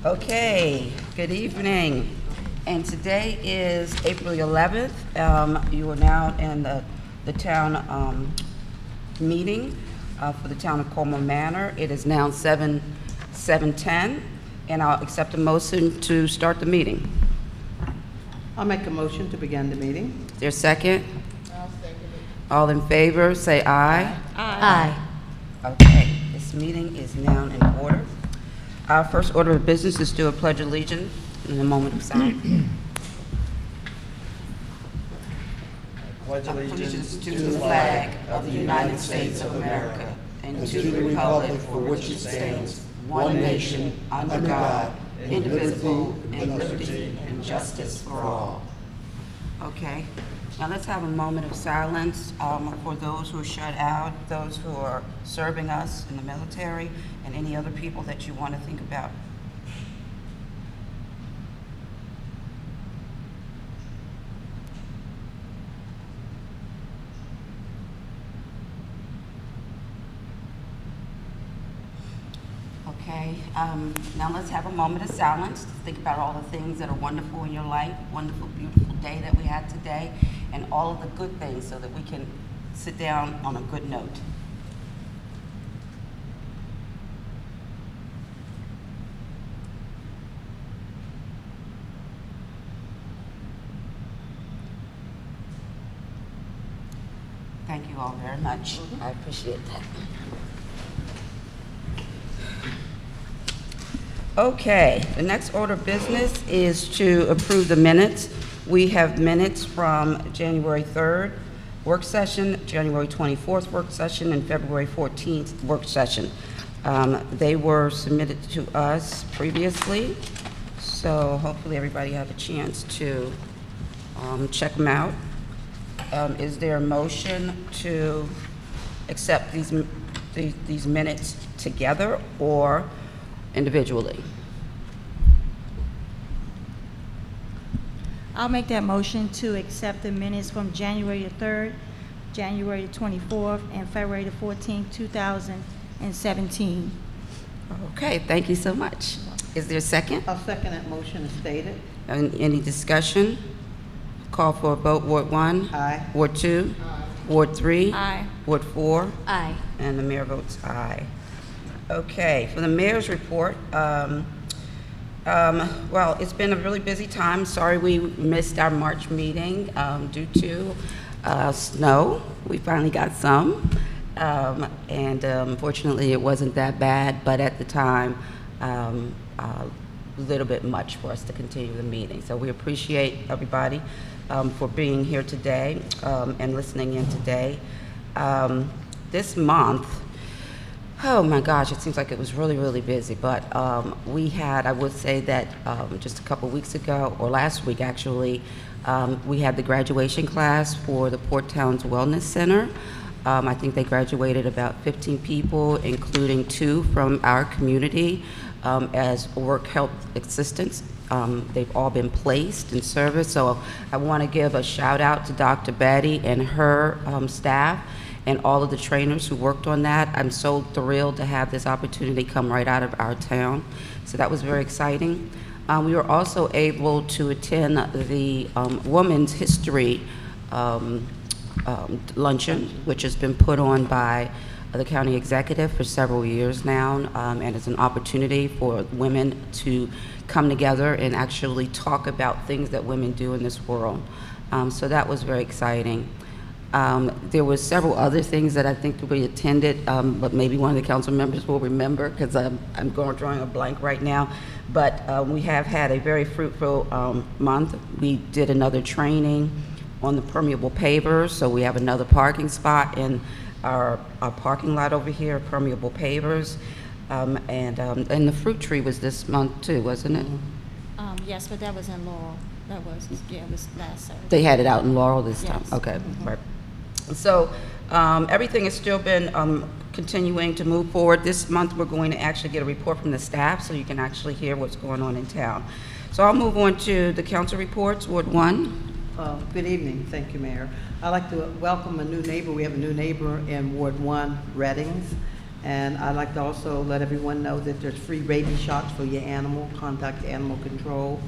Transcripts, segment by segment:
Okay, good evening. And today is April 11th. You are now in the town meeting for the town of Colmar Manor. It is now 7:10, and I'll accept a motion to start the meeting. I'll make a motion to begin the meeting. Is there a second? I'll second it. All in favor, say aye. Aye. Okay, this meeting is now in order. Our first order of business is to do a pledge of allegiance in a moment of silence. Pledge Allegiance to the flag of the United States of America and to the republic for which it stands, one nation, under God, indivisible, and liberty and justice for all. Okay, now let's have a moment of silence for those who are shut out, those who are serving us in the military, and any other people that you want to think about. Okay, now let's have a moment of silence to think about all the things that are wonderful in your life, wonderful, beautiful day that we had today, and all of the good things so that we can sit down on a good note. Thank you all very much. I appreciate that. Okay, the next order of business is to approve the minutes. We have minutes from January 3rd work session, January 24th work session, and February 14th work session. They were submitted to us previously, so hopefully everybody had a chance to check them out. Is there a motion to accept these minutes together or individually? I'll make that motion to accept the minutes from January the 3rd, January the 24th, and February the 14th, 2017. Okay, thank you so much. Is there a second? I'll second that motion as stated. Any discussion? Call for a vote. Ward 1? Aye. Ward 2? Aye. Ward 3? Aye. Ward 4? Aye. And the mayor votes aye. Okay, for the mayor's report, well, it's been a really busy time. Sorry we missed our March meeting due to snow. We finally got some, and unfortunately it wasn't that bad, but at the time, a little bit much for us to continue the meeting. So we appreciate everybody for being here today and listening in today. This month, oh my gosh, it seems like it was really, really busy, but we had, I would say that just a couple weeks ago, or last week actually, we had the graduation class for the Port Towns Wellness Center. I think they graduated about 15 people, including 2 from our community as work health assistants. They've all been placed in service, so I want to give a shout out to Dr. Betty and her staff and all of the trainers who worked on that. I'm so thrilled to have this opportunity come right out of our town. So that was very exciting. We were also able to attend the Women's History luncheon, which has been put on by the county executive for several years now, and it's an opportunity for women to come together and actually talk about things that women do in this world. So that was very exciting. There were several other things that I think we attended, but maybe one of the council members will remember because I'm drawing a blank right now. But we have had a very fruitful month. We did another training on the permeable pavers, so we have another parking spot in our parking lot over here, permeable pavers. And the fruit tree was this month too, wasn't it? Yes, but that was in Laurel. That was, yeah, it was last Saturday. They had it out in Laurel this time? Yes. Okay, right. So everything has still been continuing to move forward. This month we're going to actually get a report from the staff so you can actually hear what's going on in town. So I'll move on to the council reports. Ward 1. Good evening. Thank you, Mayor. I'd like to welcome a new neighbor. We have a new neighbor in Ward 1, Reddings, And I'd like to also let everyone know that there's free rabies shots for your animal, contact animal control.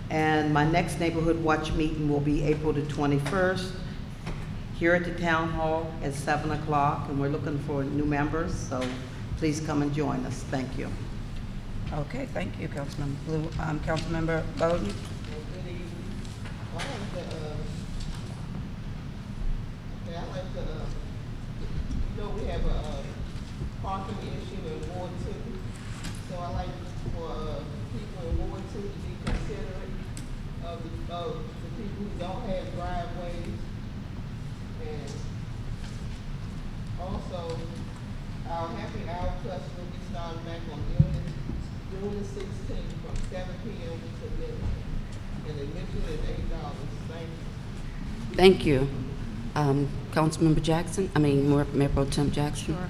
And my next neighborhood watch meeting will be April the 21st here at the town hall at 7 o'clock, and we're looking for new members, so please come and join us. Thank you. Okay, thank you, Councilmember Blue. Councilmember Bowden? Good evening. I like to, you know, we have a parking issue in Ward 2. So I like for people in Ward 2 to be considerate of the people who don't have driveways. And also, our happy hour plus will be starting back on June the 16th from 7 p.m. to midnight. And admission is $8. Thank you. Thank you. Councilmember Jackson, Mayor Pro Tem Jackson. Sure.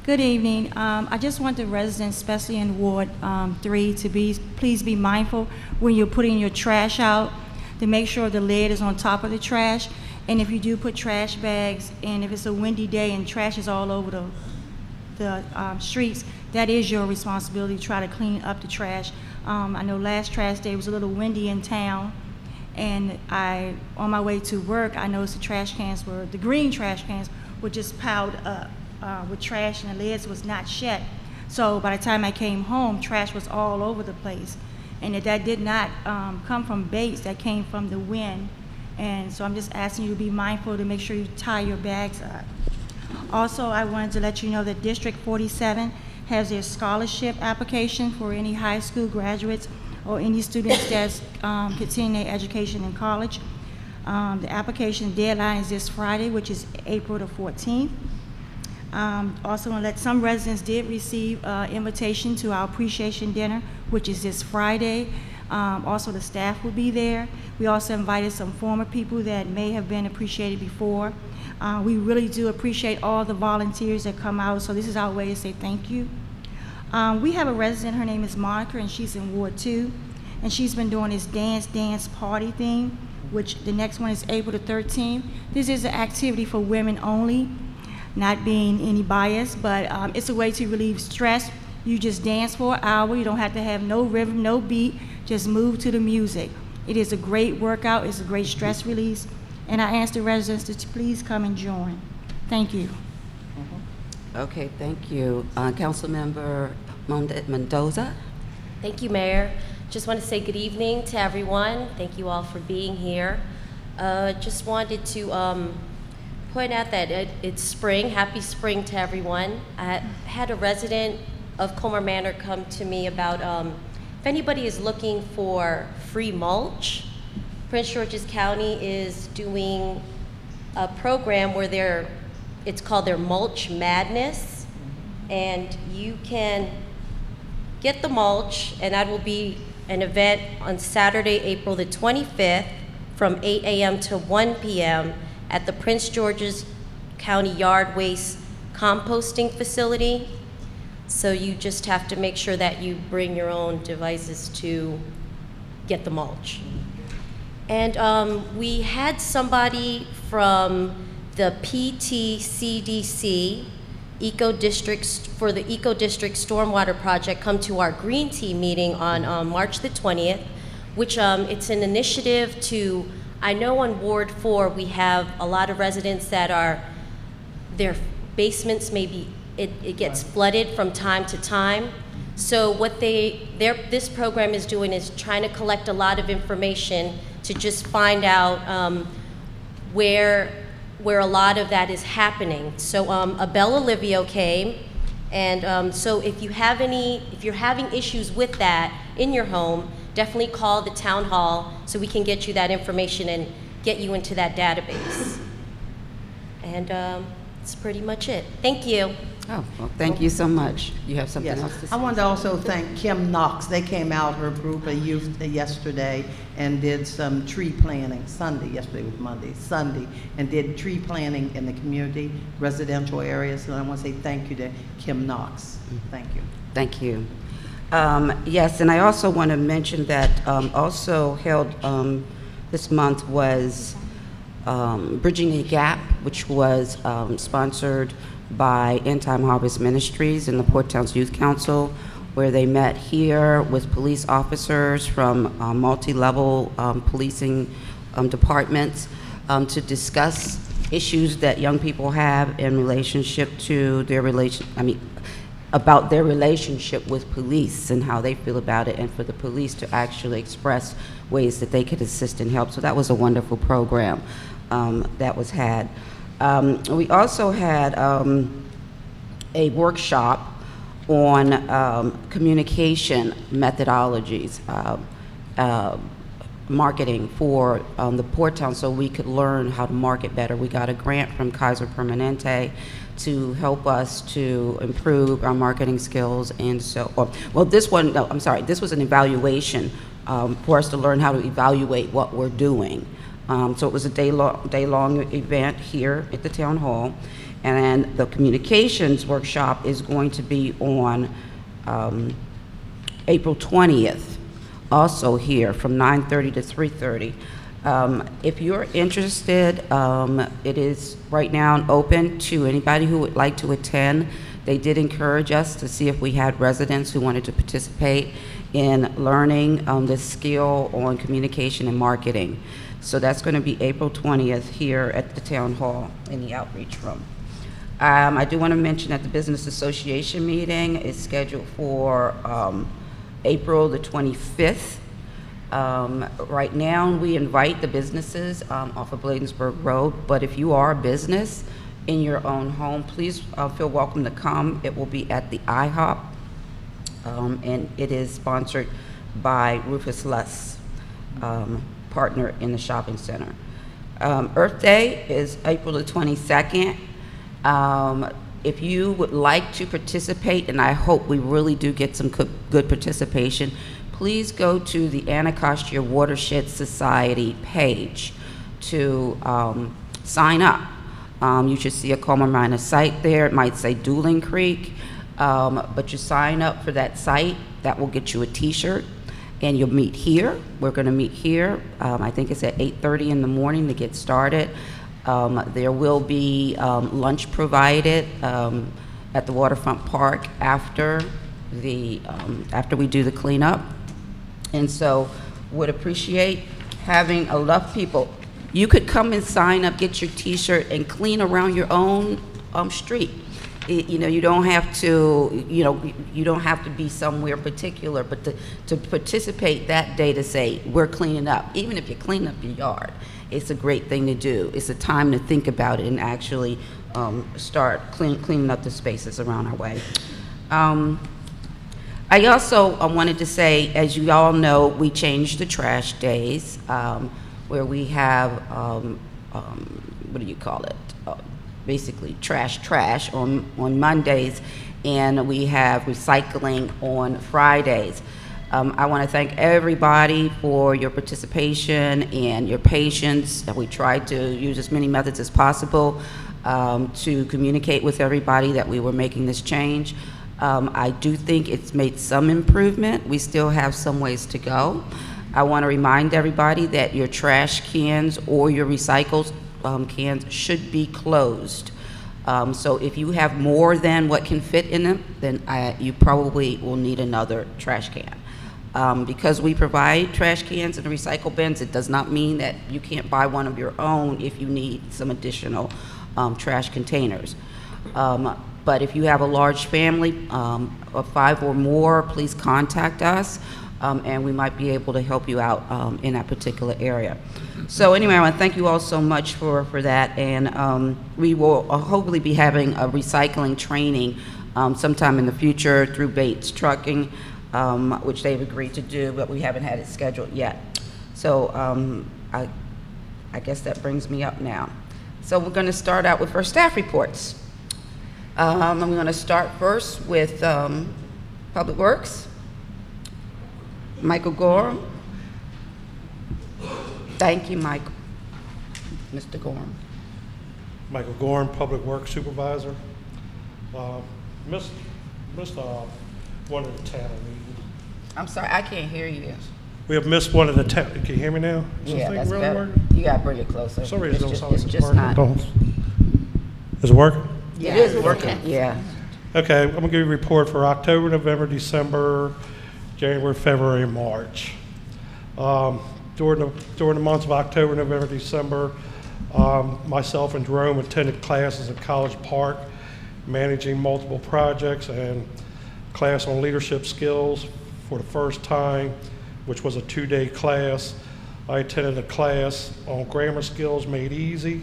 Good evening. I just want the residents, especially in Ward 3, to please be mindful when you're putting your trash out, to make sure the lid is on top of the trash. And if you do put trash bags, and if it's a windy day and trash is all over the streets, that is your responsibility to try to clean up the trash. I know last trash day was a little windy in town, and on my way to work, I noticed the green trash cans were just piled up with trash, and the lids was not shut. So by the time I came home, trash was all over the place. And that did not come from Bates, that came from the wind. And so I'm just asking you to be mindful to make sure you tie your bags up. Also, I wanted to let you know that District 47 has their scholarship application for any high school graduates or any students that's continuing their education in college. The application deadline is this Friday, which is April the 14th. Also want to let some residents did receive invitation to our appreciation dinner, which is this Friday. Also, the staff will be there. We also invited some former people that may have been appreciated before. We really do appreciate all the volunteers that come out, so this is our way to say thank you. We have a resident, her name is Monica, and she's in Ward 2, and she's been doing this dance party thing, which the next one is April the 13th. This is an activity for women only, not being any bias, but it's a way to relieve stress. You just dance for an hour. You don't have to have no rhythm, no beat. Just move to the music. It is a great workout. It's a great stress release. And I ask the residents to please come and join. Thank you. Okay, thank you. Councilmember Mendoza? Thank you, Mayor. Just want to say good evening to everyone. Thank you all for being here. Just wanted to point out that it's spring. Happy spring to everyone. I had a resident of Colmar Manor come to me about if anybody is looking for free mulch. Prince George's County is doing a program where it's called their Mulch Madness, and you can get the mulch, and that will be an event on Saturday, April the 25th from 8 a.m. to 1 p.m. at the Prince George's County Yard Waste Composting Facility. So you just have to make sure that you bring your own devices to get the mulch. And we had somebody from the PTCDC for the Eco District Stormwater Project come to our Green Tea meeting on March the 20th, which it's an initiative to, I know on Ward 4 we have a lot of residents that their basements maybe, it gets flooded from time to time. So what this program is doing is trying to collect a lot of information to just find out where a lot of that is happening. So Abel Olivio came, and so if you're having issues with that in your home, definitely call the town hall so we can get you that information and get you into that database. And that's pretty much it. Thank you. Oh, well, thank you so much. You have something else to say? I wanted to also thank Kim Knox. They came out, her group of youth yesterday, and did some tree planting. Yesterday was Monday, Sunday, and did tree planting in the community, residential areas. And I want to say thank you to Kim Knox. Thank you. Thank you. Yes, and I also want to mention that also held this month was Bridging the Gap, which was sponsored by End Time Harvest Ministries and the Port Towns Youth Council, where they met here with police officers from multi-level policing departments to discuss issues that young people have in relationship to their about their relationship with police and how they feel about it, and for the police to actually express ways that they could assist and help. So that was a wonderful program that was had. We also had a workshop on communication methodologies, marketing for the Port Town, so we could learn how to market better. We got a grant from Kaiser Permanente to help us to improve our marketing skills, and so, this was an evaluation for us to learn how to evaluate what we're doing. So it was a day-long event here at the Town Hall, and the communications workshop is going to be on April 20th, also here from 9:30 to 3:30. If you're interested, it is right now open to anybody who would like to attend. They did encourage us to see if we had residents who wanted to participate in learning this skill on communication and marketing. So that's going to be April 20th here at the Town Hall in the outreach room. I do want to mention that the Business Association meeting is scheduled for April the 25th. Right now, we invite the businesses off of Bladensburg Road, but if you are a business in your own home, please feel welcome to come. It will be at the IHOP, and it is sponsored by Rufus Luss, partner in the shopping center. Earth Day is April the 22nd. If you would like to participate, and I hope we really do get some good participation, please go to the Anacostia Watershed Society page to sign up. You should see a Colmar Manor site there. It might say Dueling Creek, but you sign up for that site. That will get you a t-shirt, and you'll meet here. We're going to meet here. I think it's at 8:30 in the morning to get started. There will be lunch provided at the Waterfront Park after we do the cleanup. And so would appreciate having enough people. You could come and sign up, get your t-shirt, and clean around your own street. You don't have to, you don't have to be somewhere particular, but to participate that day to say, we're cleaning up, even if you clean up your yard, it's a great thing to do. It's a time to think about it and actually start cleaning up the spaces around our way. I also wanted to say, as you all know, we changed the trash days, where we have, what do you call it? Basically trash on Mondays, and we have recycling on Fridays. I want to thank everybody for your participation and your patience. We tried to use as many methods as possible to communicate with everybody that we were making this change. I do think it's made some improvement. We still have some ways to go. I want to remind everybody that your trash cans or your recycled cans should be closed. So if you have more than what can fit in them, then you probably will need another trash can. Because we provide trash cans and recycle bins, it does not mean that you can't buy one of your own if you need some additional trash containers. But if you have a large family of 5 or more, please contact us, and we might be able to help you out in that particular area. So anyway, I want to thank you all so much for that, and we will hopefully be having a recycling training sometime in the future through Bates Trucking, which they've agreed to do, but we haven't had it scheduled yet. So I guess that brings me up now. So we're going to start out with our staff reports. I'm going to start first with Public Works. Michael Gorham. Thank you, Michael. Mr. Gorham. Michael Gorham, Public Works Supervisor. Missed one of the town meetings. I'm sorry, I can't hear you. We have missed one of the town. Can you hear me now? Is this Yeah, thing that's really better. working? You gotta bring it closer. For some reason, It's don't just- sound like it's it's just working. not. Don't. Is it working? It is working, yeah. Okay, I'm gonna give you a report for October, November, December, January, February, and March. During the months of October, November, December, myself and Jerome attended classes at College Park, managing multiple projects, and class on leadership skills for the first time, which was a 2-day class. I attended a class on grammar skills made easy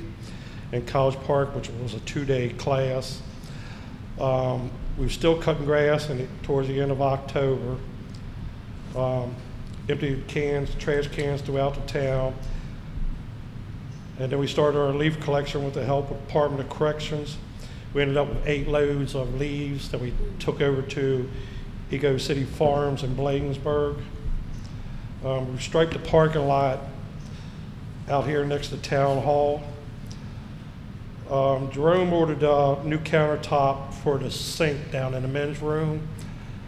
in College Park, which was a 2-day class. We were still cutting grass towards the end of October. Emptied trash cans throughout the town. And then we started our leaf collection with the help of Department of Corrections. We ended up with 8 loads of leaves that we took over to Eco City Farms in Bladensburg. We striped the parking lot out here next to Town Hall. Jerome ordered a new countertop for the sink down in the men's room.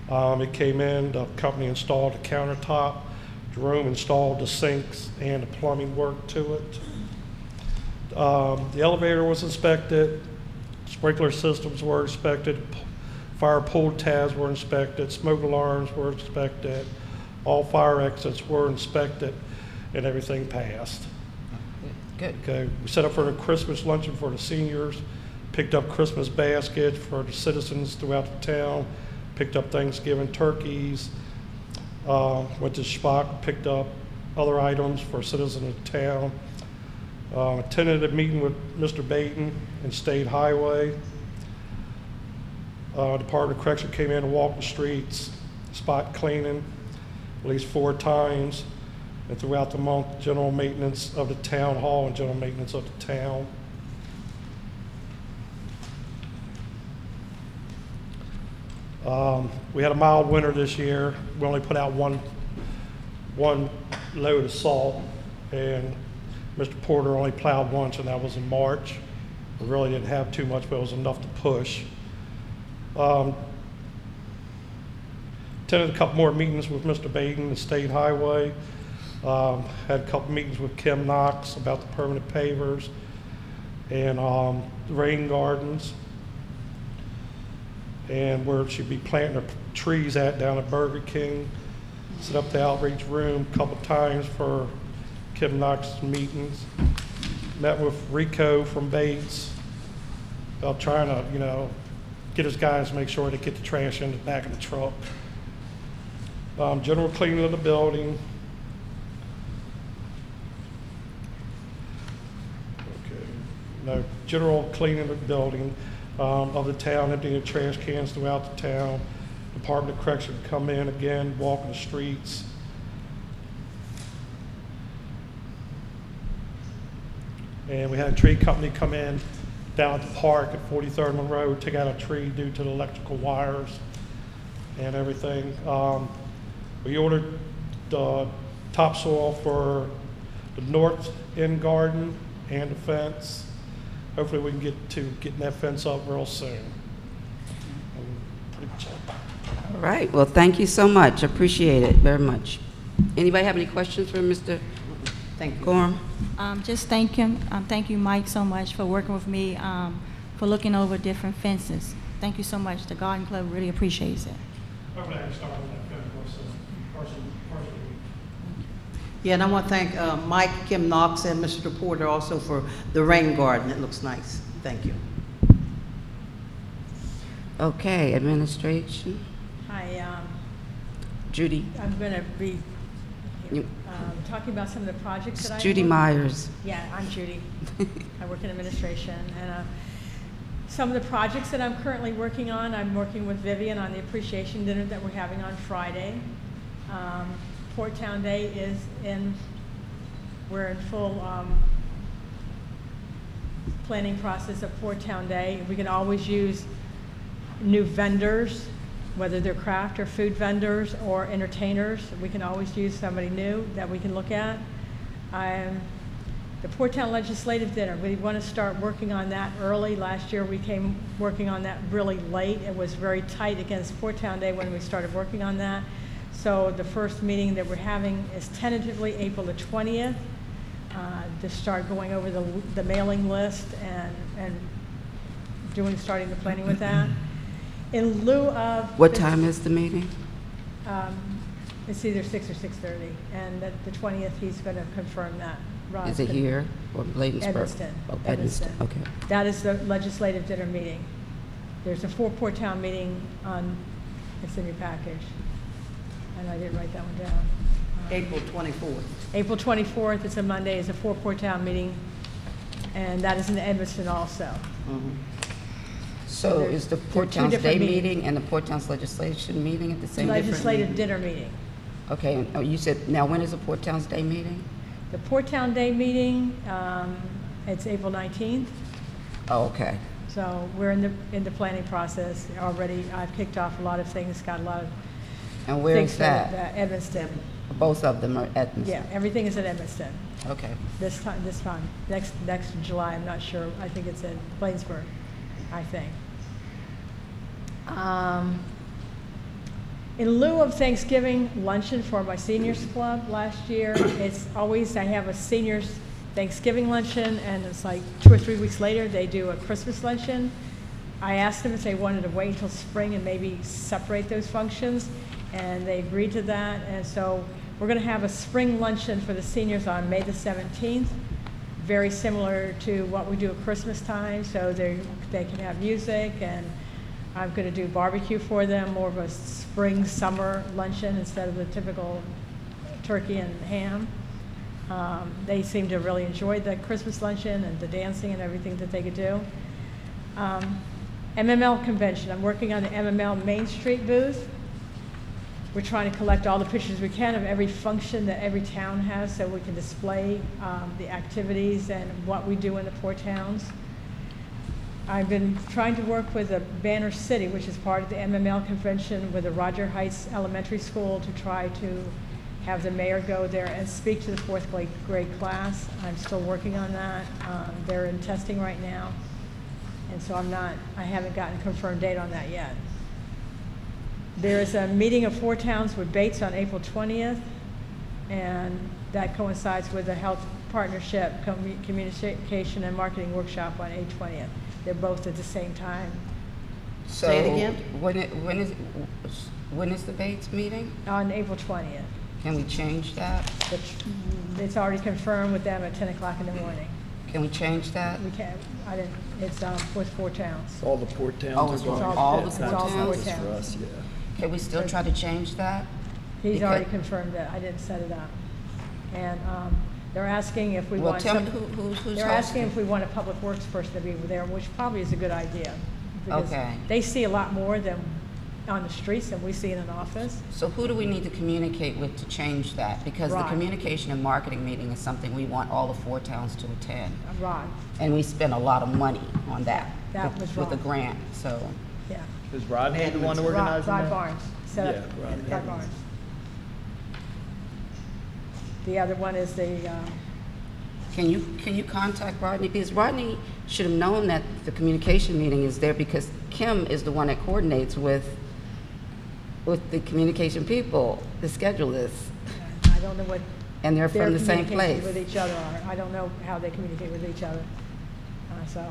It came in, the company installed the countertop. Jerome installed the sinks and the plumbing work to it. The elevator was inspected, sprinkler systems were inspected, fire pull tabs were inspected, smoke alarms were inspected, all fire exits were inspected, and everything passed. Good. Okay, we set up for a Christmas luncheon for the seniors, picked up Christmas baskets for the citizens throughout the town, picked up Thanksgiving turkeys, went to Schbach, picked up other items for citizens of the town. Attended a meeting with Mr. Baton in State Highway. Department of Correction came in and walked the streets, spot cleaning at least 4 times. And throughout the month, general maintenance of the town hall and general maintenance of the town. We had a mild winter this year. We only put out one load of salt, and Mr. Porter only plowed once, and that was in March. We really didn't have too much, but it was enough to push. Attended a couple more meetings with Mr. Baden, the State Highway. Had a couple meetings with Kim Knox about the permanent pavers and the rain gardens, and where she'd be planting her trees at down at Burger King. Set up the outreach room a couple times for Kim Knox meetings. Met with Rico from Bates about trying to, get his guys to make sure they get the trash in the back of the truck. General cleaning of the building. General cleaning of the building of the town, emptying the trash cans throughout the town. Department of Correction come in again, walking the streets. And we had a tree company come in down at the park at 43rd Monroe, take out a tree due to the electrical wires and everything. We ordered the topsoil for the north end garden and the fence. Hopefully we can get to getting that fence up real soon. Pretty much it. All right, well, thank you so much. Appreciate it very much. Anybody have any questions for Mr. Thank you. Gorham? Just thank him. Thank you, Mike, so much for working with me, for looking over different fences. Thank you so much. The Garden Club really appreciates it. Hopefully I can start with that fence personally. Yeah, and I want to thank Mike, Kim Knox, and Mr. Porter also for the rain garden. It looks nice. Thank you. Okay, administration. Hi, Judy. I'm going to be You- talking about some of the projects that I Judy work- Myers. Yeah, I'm Judy. I work in administration, and some of the projects that I'm currently working on, I'm working with Vivian on the appreciation dinner that we're having on Friday. Port Town Day is we're in full planning process of Port Town Day. We can always use new vendors, whether they're craft or food vendors or entertainers. We can always use somebody new that we can look at. The Port Town Legislative Dinner, we want to start working on that early. Last year we came working on that really late. It was very tight against Port Town Day when we started working on that. So the first meeting that we're having is tentatively April the 20th to start going over the mailing list and starting the planning with that. In lieu of. What time is the meeting? It's either 6 or 6:30, and the 20th, he's going to confirm that. Rod's Is it gonna- here or Bladensburg? Edmiston. Oh, Edmiston, okay. That is the legislative dinner meeting. There's a four-port town meeting on, it's in your package, and I didn't write that one down. April 24th. April 24th, it's a Monday, is a four-port town meeting, and that is in Edmiston also. So there's- is the there are Port two Towns Day different meetings. meeting and the Port Towns legislation meeting at the same different Legislative meeting? dinner meeting. Okay, and, oh, you said, now when is the Port Towns Day meeting? The Port Town Day meeting, it's April 19th. Oh, okay. So we're in the planning process already. I've kicked off a lot of things, got a lot of And where things is for that? Edmiston. Both of them are at? Yeah, everything is at Edmiston. Okay. This time, next July, I'm not sure. I think it's in Bladensburg, I think. In lieu of Thanksgiving luncheon for my seniors club last year, it's always, I have a seniors Thanksgiving luncheon, and it's like 2 or 3 weeks later, they do a Christmas luncheon. I asked them if they wanted to wait until spring and maybe separate those functions, and they agreed to that. And so we're going to have a spring luncheon for the seniors on May the 17th, very similar to what we do at Christmas time, so they can have music, and I'm going to do barbecue for them, more of a spring, summer luncheon instead of the typical turkey and ham. They seem to really enjoy the Christmas luncheon and the dancing and everything that they could do. MML convention, I'm working on the MML Main Street booth. We're trying to collect all the pictures we can of every function that every town has so we can display the activities and what we do in the Port Towns. I've been trying to work with the Banner City, which is part of the MML convention, with the Roger Heights Elementary School to try to have the mayor go there and speak to the fourth grade class. I'm still working on that. They're in testing right now. And so I haven't gotten a confirmed date on that yet. There is a meeting of 4 towns with Bates on April 20th, and that coincides with the Health Partnership Communication and Marketing Workshop on April 20th. They're both at the same time. So Say it again? When is the Bates meeting? On April 20th. Can we change that? It's already confirmed with them at 10 o'clock in the morning. Can we change that? We can't, it's with 4 towns. All the port towns Oh, are it's going. all the It's port all towns? 4 Just for towns. us, yeah. Can we still try to change that? He's Because- already confirmed that. I didn't set it up. And they're asking if we Well, want tell some. me who's They're asking hosting? if we want a public works person to be there, which probably is a good idea. Because Okay. they see a lot more than on the streets than we see in an office. So who do we need to communicate with to change that? Because the Rod. communication and marketing meeting is something we want all the 4 towns to attend. Rod, And we spend a lot of money on that. That with- was With the Rod. grant, so. yeah. Is Rodney the one organizing Rod that? Barnes, set up, Yeah, Rod. Rod Barnes. The other one is the, Can you contact Rodney? Because Rodney should have known that the communication meeting is there, because Kim is the one that coordinates with the communication people to schedule this. I don't know what And they're their from the same communications place. with each other are. I don't know how they communicate with each other. So,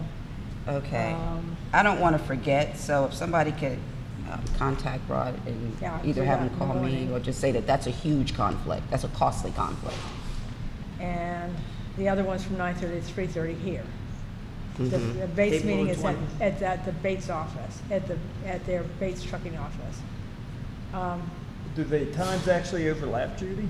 Okay. Um, I don't want to forget, so if somebody could contact Rod and Yeah, I'll either do have that him in the call me morning. or just say that that's a huge conflict. That's a costly conflict. and the other one's from 9:30 to 3:30 here. The Mhm. the Bates April meeting the is 20th. at the Bates office, at their Bates trucking office. Do the times actually overlap, Judy?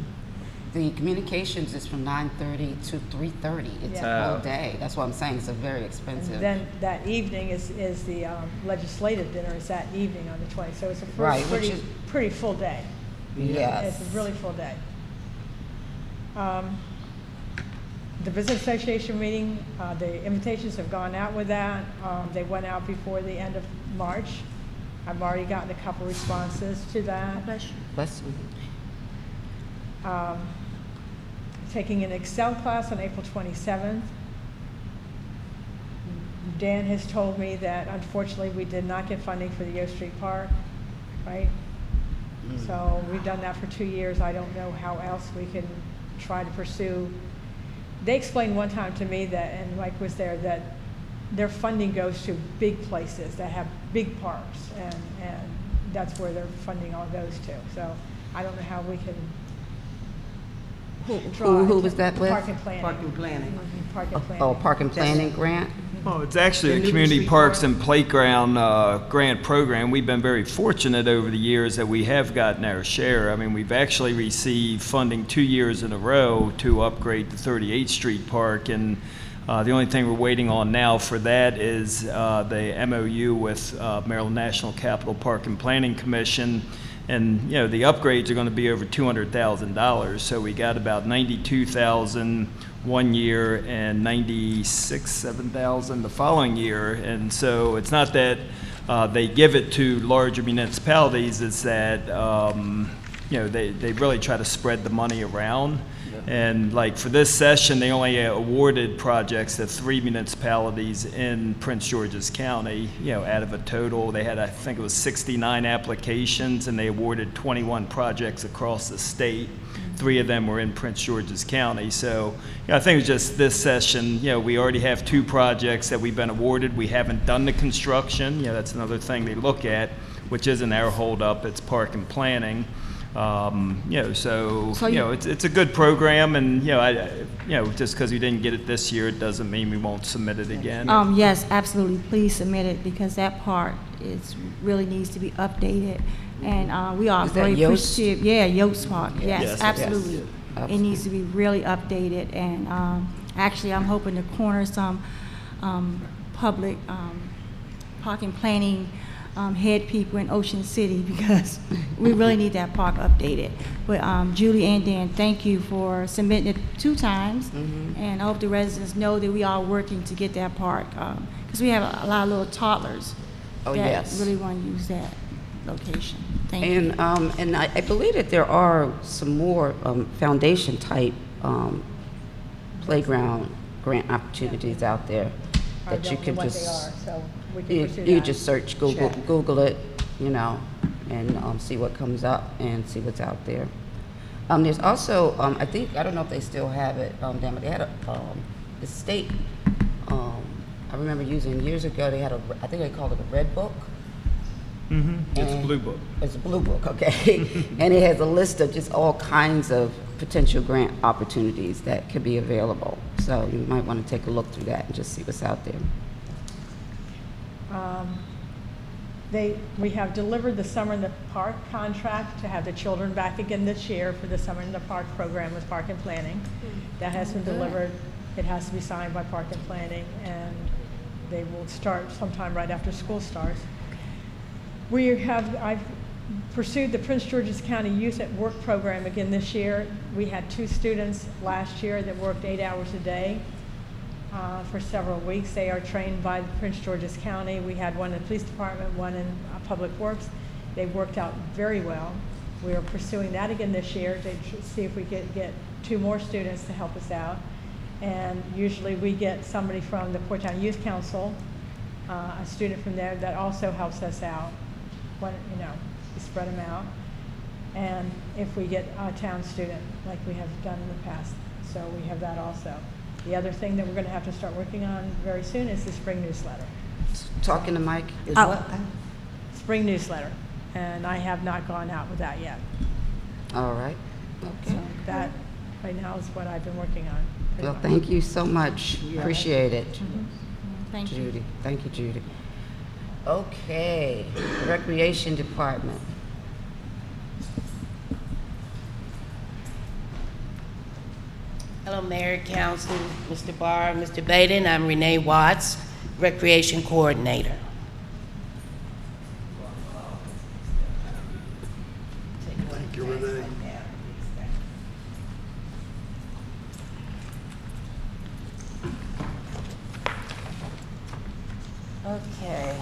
The communications is from 9:30 to 3:30. It's a whole Yeah. day. That's what I'm saying. It's a very And expensive. then that evening is the legislative dinner is that evening on the 20th. So it's a Right, which pretty, is- pretty full day. Yes. It's a really full day. The Business Association meeting, the invitations have gone out with that. They went out before the end of March. I've already gotten a couple responses to that. Bless you. Taking an Excel class on April 27th. Dan has told me that unfortunately we did not get funding for the Yo Street Park, right? So we've done that for 2 years. I don't know how else we can try to pursue. They explained one time to me that, and Mike was there, that their funding goes to big places that have big parks, and that's where their funding all goes to. So I don't know how we can Who was that with? Park and planning. Park and planning. Mhm, Park and planning. Oh, park and planning grant? Oh, it's actually The a Newton community Street parks Park. and playground grant program. We've been very fortunate over the years that we have gotten our share. I mean, we've actually received funding 2 years in a row to upgrade the 38th Street Park, and the only thing we're waiting on now for that is the MOU with Maryland National Capital Park and Planning Commission. And, you know, the upgrades are going to be over $200,000. So we got about 92,000 one year and 7,000 the following year. And so it's not that they give it to larger municipalities, it's that, you know, they really try to spread the money around. And like for this session, they only awarded projects to 3 municipalities in Prince George's County, you know, out of a total, they had, I think it was 69 applications, and they awarded 21 projects across the state. 3 of them were in Prince George's County. So, you know, I think it was just this session, you know, we already have 2 projects that we've been awarded. We haven't done the construction. You know, that's another thing they look at, which isn't our holdup, it's park and planning. You know, so you know, it's a good program, and you know, just because we didn't get it this year, it doesn't mean we won't submit it again. Yes, absolutely. Please submit it, because that part really needs to be updated, and we are Is that very Yost? appreciative. Yeah, Yost Park. Yes, Yes, absolutely. yes. It Absolutely. needs to be really updated, and actually, I'm hoping to corner some public park and planning head people in Ocean City, because we really need that park updated. But Julie and Dan, thank you for submitting it 2 times, and I hope the residents know that we are working to get that park, because we have a lot of little toddlers Oh, that yes. really want to use that location. Thank you. And I believe that there are some more foundation type playground grant opportunities out there I that you don't know could what they just, are, so we can you pursue you that. just search, Google it, you know, and see what comes up and see what's out there. There's also, I think, I don't know if they still have it, Dan, but they had the state, I remember using years ago, they had I think they called it a red book. It's a And- blue book. It's a blue book, okay. And it has a list of just all kinds of potential grant opportunities that could be available. So you might want to take a look through that and just see what's out there. We have delivered the Summer in the Park contract to have the children back again this year for the Summer in the Park program with Park and Planning. That has been delivered. It has to be signed by Park and Planning, and they will start sometime right after school starts. I've pursued the Prince George's County Youth at Work program again this year. We had 2 students last year that worked 8 hours a day for several weeks. They are trained by Prince George's County. We had one in the police department, one in Public Works. They worked out very well. We are pursuing that again this year to see if we could get 2 more students to help us out. And usually we get somebody from the Port Town Youth Council, a student from there that also helps us out. When, you know, we spread them out. And if we get a town student, like we have done in the past, so we have that also. The other thing that we're going to have to start working on very soon is the spring newsletter. Talking to Mike is Oh. what? Spring newsletter, and I have not gone out with that yet. All right. So Okay. that right now is what I've been working on. pretty Well, much. thank you so much. Appreciate it. Thank you. Judy. Thank you, Judy. Okay, Recreation Department. Hello, Mayor, Council, Mr. Barr, Mr. Baden. I'm Renee Watts, Recreation Coordinator. Thank you, Renee. Okay.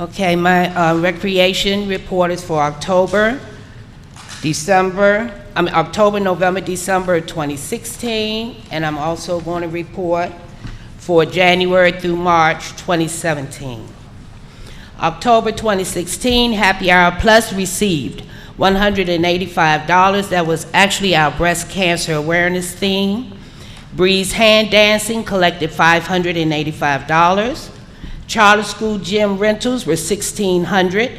Okay, my recreation report is for October, November, December 2016, and I'm also going to report for January through March 2017. October 2016, Happy Hour Plus received $185. That was actually our breast cancer awareness theme. Breeze Hand Dancing collected $585. Charter School gym rentals were $1,600.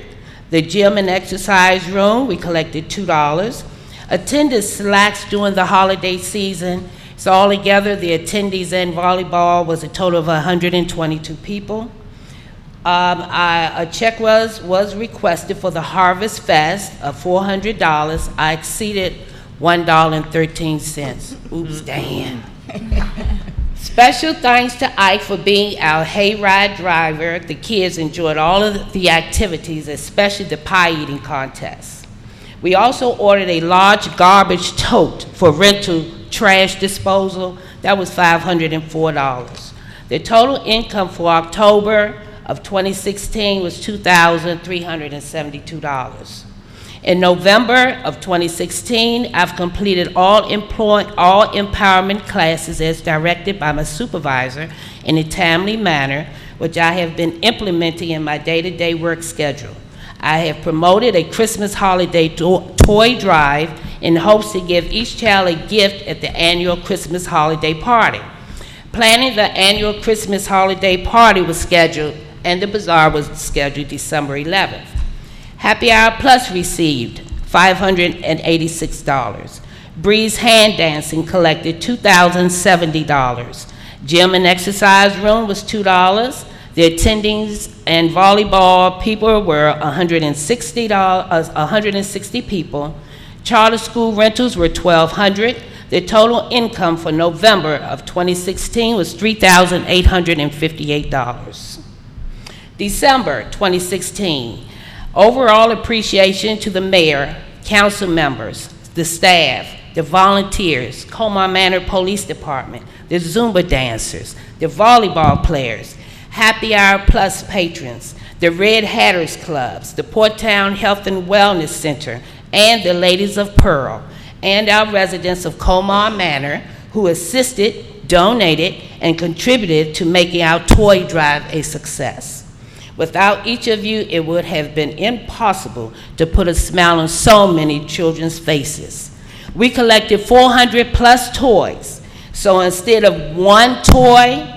The gym and exercise room, we collected $2. Attendance slacks during the holiday season. So altogether, the attendees in volleyball was a total of 122 people. A check was requested for the Harvest Fest of $400. I exceeded $1.13. Oops, Dan. Special thanks to Ike for being our hayride driver. The kids enjoyed all of the activities, especially the pie eating contest. We also ordered a large garbage tote for rental trash disposal. That was $504. The total income for October of 2016 was $2,372. In November of 2016, I've completed all empowerment classes as directed by my supervisor in a timely manner, which I have been implementing in my day-to-day work schedule. I have promoted a Christmas holiday toy drive in hopes to give each child a gift at the annual Christmas holiday party. Planning the annual Christmas holiday party was scheduled, and the bazaar was scheduled December 11th. Happy Hour Plus received $586. Breeze Hand Dancing collected $2,070. Gym and exercise room was $2. The attendings and volleyball people were 160 people. Charter school rentals were $1,200. The total income for November of 2016 was $3,858. December 2016, overall appreciation to the mayor, council members, the staff, the volunteers, Colmar Manor Police Department, the Zumba dancers, the volleyball players, Happy Hour Plus patrons, the Red Hatters Clubs, the Porttown Health and Wellness Center, and the Ladies of Pearl, and our residents of Colmar Manor who assisted, donated, and contributed to making our toy drive a success. Without each of you, it would have been impossible to put a smile on so many children's faces. We collected 400 plus toys. So instead of one toy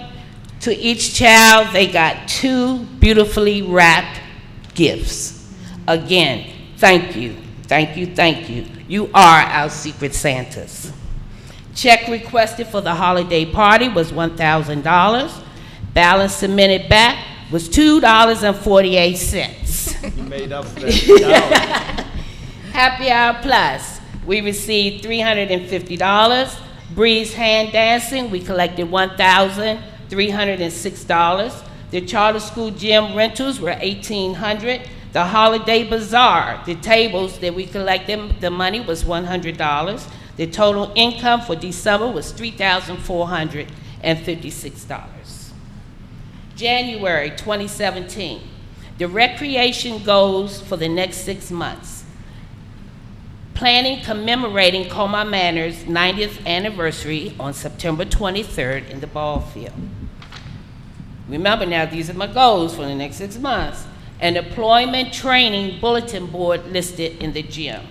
to each child, they got 2 beautifully wrapped gifts. Again, thank you, thank you, thank you. You are our secret Santas. Check requested for the holiday party was $1,000. Balance submitted back was $2.48. You made up for that. Happy Hour Plus, we received $350. Breeze Hand Dancing, we collected $1,306. The charter school gym rentals were $1,800. The holiday bazaar, the tables that we collected, the money was $100. The total income for December was $3,456. January 2017, the recreation goals for the next 6 months. Planning commemorating Colmar Manor's 90th anniversary on September 23rd in the ball field. Remember now, these are my goals for the next 6 months. An employment training bulletin board listed in the gym.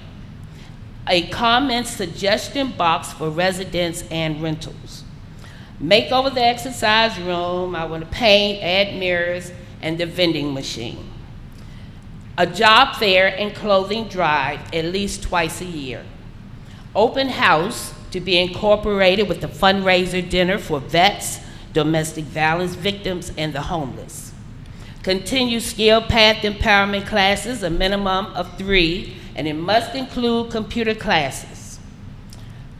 A comment suggestion box for residents and rentals. Make over the exercise room. I want to paint, add mirrors, and the vending machine. A job fair and clothing drive at least twice a year. Open house to be incorporated with the fundraiser dinner for vets, domestic violence victims, and the homeless. Continue skill path empowerment classes, a minimum of 3, and it must include computer classes.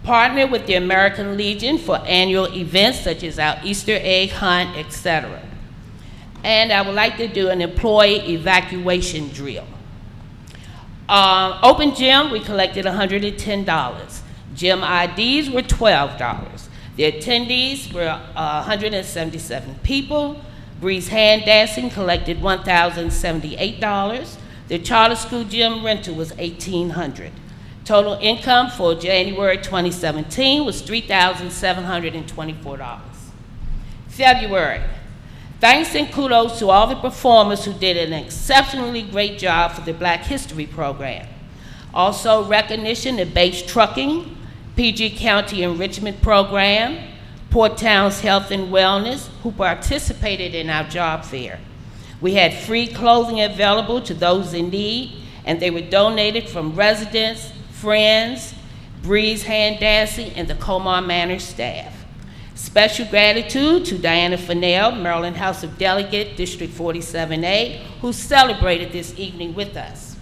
Partner with the American Legion for annual events such as our Easter egg hunt, etc. And I would like to do an employee evacuation drill. Open gym, we collected $110. Gym IDs were $12. The attendees were 177 people. Breeze Hand Dancing collected $1,078. The charter school gym rental was $1,800. Total income for January 2017 was $3,724. February. Thanks and kudos to all the performers who did an exceptionally great job for the Black History Program. Also recognition to Bates Trucking, PG County Enrichment Program, Port Towns Health and Wellness, who participated in our job fair. We had free clothing available to those in need, and they were donated from residents, friends, Breeze Hand Dancing, and the Colmar Manor staff. Special gratitude to Diana Fennell, Maryland House of Delegate, District 47A, who celebrated this evening with us.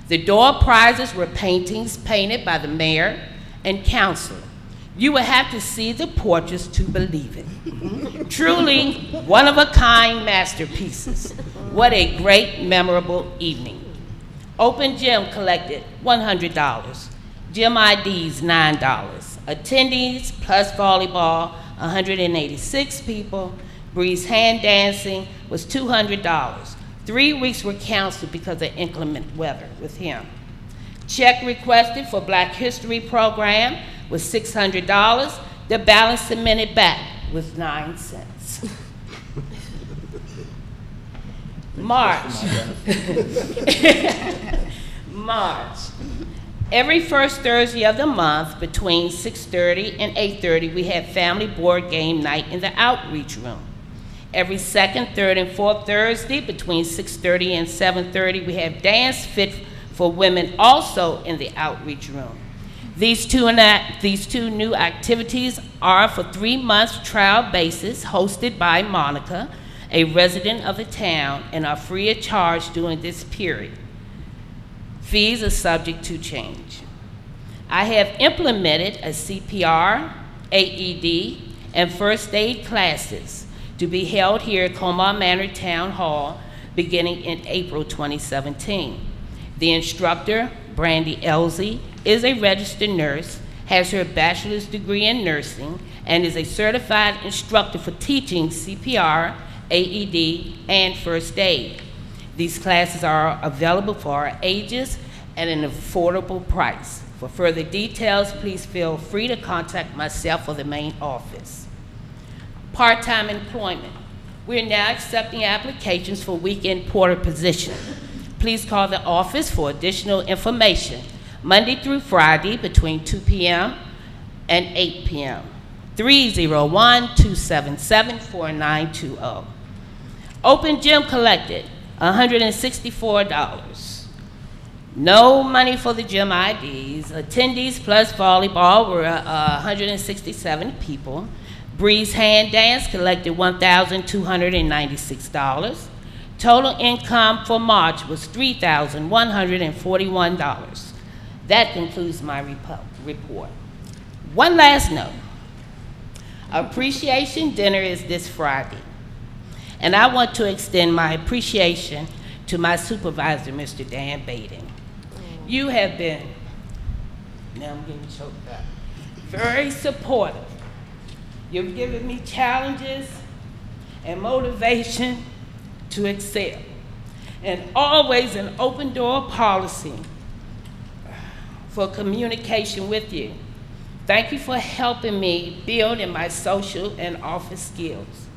The door prizes were paintings painted by the mayor and council. You will have to see the portraits to believe it. Truly one-of-a-kind masterpieces. What a great, memorable evening. Open gym collected $100. Gym IDs, $9. Attendees plus volleyball, 186 people. Breeze hand dancing was $200. 3 weeks were canceled because of inclement weather with him. Check requested for Black History Program was $600. The balance submitted back was 9 cents. March. March. Every first Thursday of the month between 6:30 and 8:30, we have family board game night in the outreach room. Every second, third, and fourth Thursday between 6:30 and 7:30, we have dance fit for women also in the outreach room. These two new activities are for 3 months trial basis, hosted by Monica, a resident of the town, and are free of charge during this period. Fees are subject to change. I have implemented a CPR, AED, and first aid classes to be held here at Colmar Manor Town Hall beginning in April 2017. The instructor, Brandy Elsie, is a registered nurse, has her bachelor's degree in nursing, and is a certified instructor for teaching CPR, AED, and first aid. These classes are available for our ages at an affordable price. For further details, please feel free to contact myself or the main office. Part-time employment. We're now accepting applications for weekend porter position. Please call the office for additional information, Monday through Friday between 2 p.m. and 8 p.m. 301-277-4920. Open gym collected, $164. No money for the gym IDs. Attendees plus volleyball were 167 people. Breeze hand dance collected $1,296. Total income for March was $3,141. That concludes my report. One last note. Appreciation dinner is this Friday. And I want to extend my appreciation to my supervisor, Mr. Dan Baden. You have been, now I'm getting choked up, very supportive. You've given me challenges and motivation to excel, and always an open door policy for communication with you. Thank you for helping me build in my social and office skills.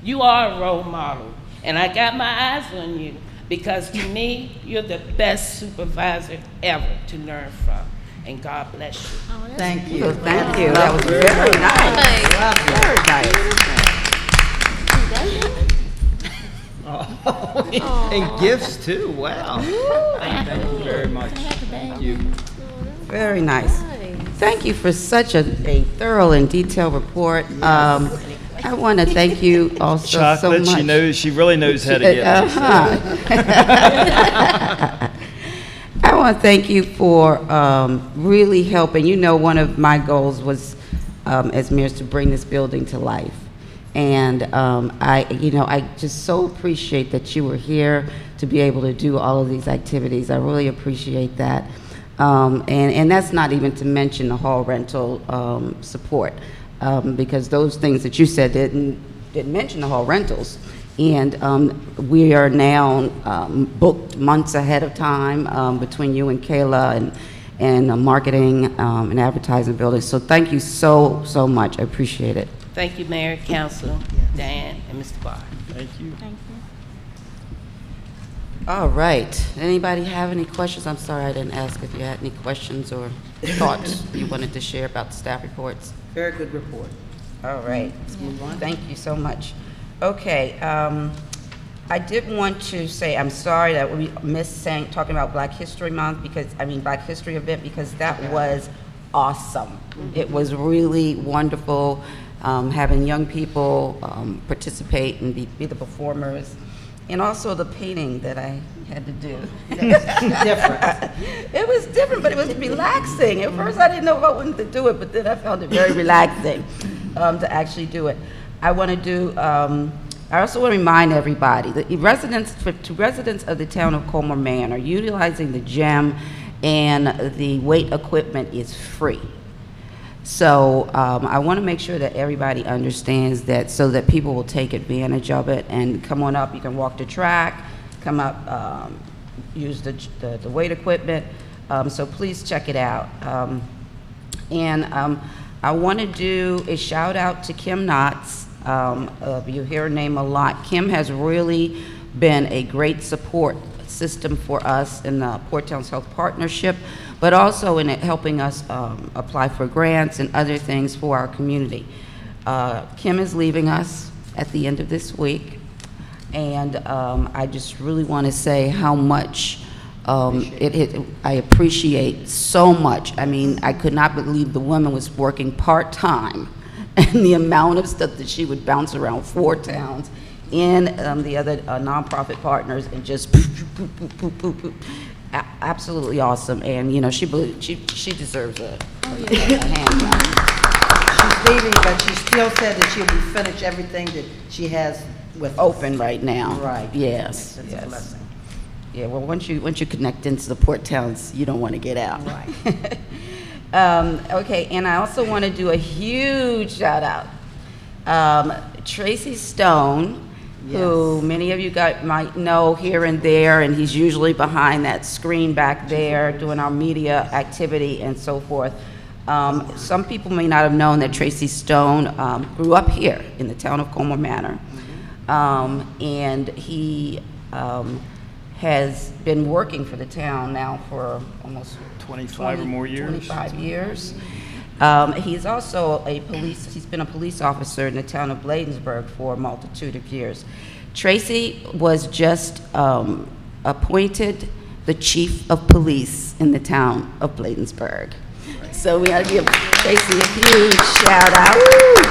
You are a role model, and I got my eyes on you because to me, you're the best supervisor ever to learn from, and God bless you. Thank you. Thank you. That was very nice. Very nice. And gifts too, wow. Thank you very much. Thank you. Very nice. Thank you for such a thorough and detailed report. I want to thank you also so much. Chocolate, she really knows how to get I want to thank you for really helping. You know, one of my goals was, as mayor, is to bring this building to life. And I just so appreciate that you were here to be able to do all of these activities. I really appreciate that. And that's not even to mention the hall rental support, because those things that you said didn't mention the hall rentals. And we are now booked months ahead of time between you and Kayla and marketing and advertising building. So thank you so much. I appreciate it. Thank you, Mayor, Council. Yeah. Dan, and Mr. Barr. Thank you. Thank you. All right. Anybody have any questions? I'm sorry I didn't ask if you had any questions or thoughts you wanted to share about the staff reports. Very good report. All right. Let's move on. Thank you so much. Okay, I did want to say I'm sorry that we missed talking about Black History Month Black History event, because that was awesome. It was really wonderful having young people participate and be the performers, and also the painting that I had to do. Different. It was different, but it was relaxing. At first, I didn't know if I wanted to do it, but then I found it very relaxing to actually do it. I want to do. I also want to remind everybody that residents of the town of Colmar Manor, utilizing the gym and the weight equipment is free. So I want to make sure that everybody understands that, so that people will take advantage of it and come on up. You can walk the track, come up, use the weight equipment. So please check it out. I want to do a shout out to Kim Knotts. You hear her name a lot. Kim has really been a great support system for us in the Port Towns Health Partnership, but also in helping us apply for grants and other things for our community. Kim is leaving us at the end of this week, and I just really want to say how much I appreciate so much. I mean, I could not believe the woman was working part-time and the amount of stuff that she would bounce around 4 towns and the other nonprofit partners and just absolutely awesome. And you know, she deserves a hand clap. She's leaving, but she still said that she'll be finished everything that she has with Open right now. Right. Yes. That's yes. a blessing. Yeah. Well, once you connect into the port towns, you don't want to get out. Right. Okay, and I also want to do a huge shout out. Tracy Stone, who Yes. many of you might know here and there, and he's usually behind that screen back there doing our media activity and so forth. Some people may not have known that Tracy Stone grew up here in the town of Colmar Manor, and he has been working for the town now for almost 25 or more years. 25 years. He's also he's been a police officer in the town of Bladensburg for a multitude of years. Tracy was just appointed the chief of police in the town of Bladensburg. So we gotta give Tracy a huge shout out.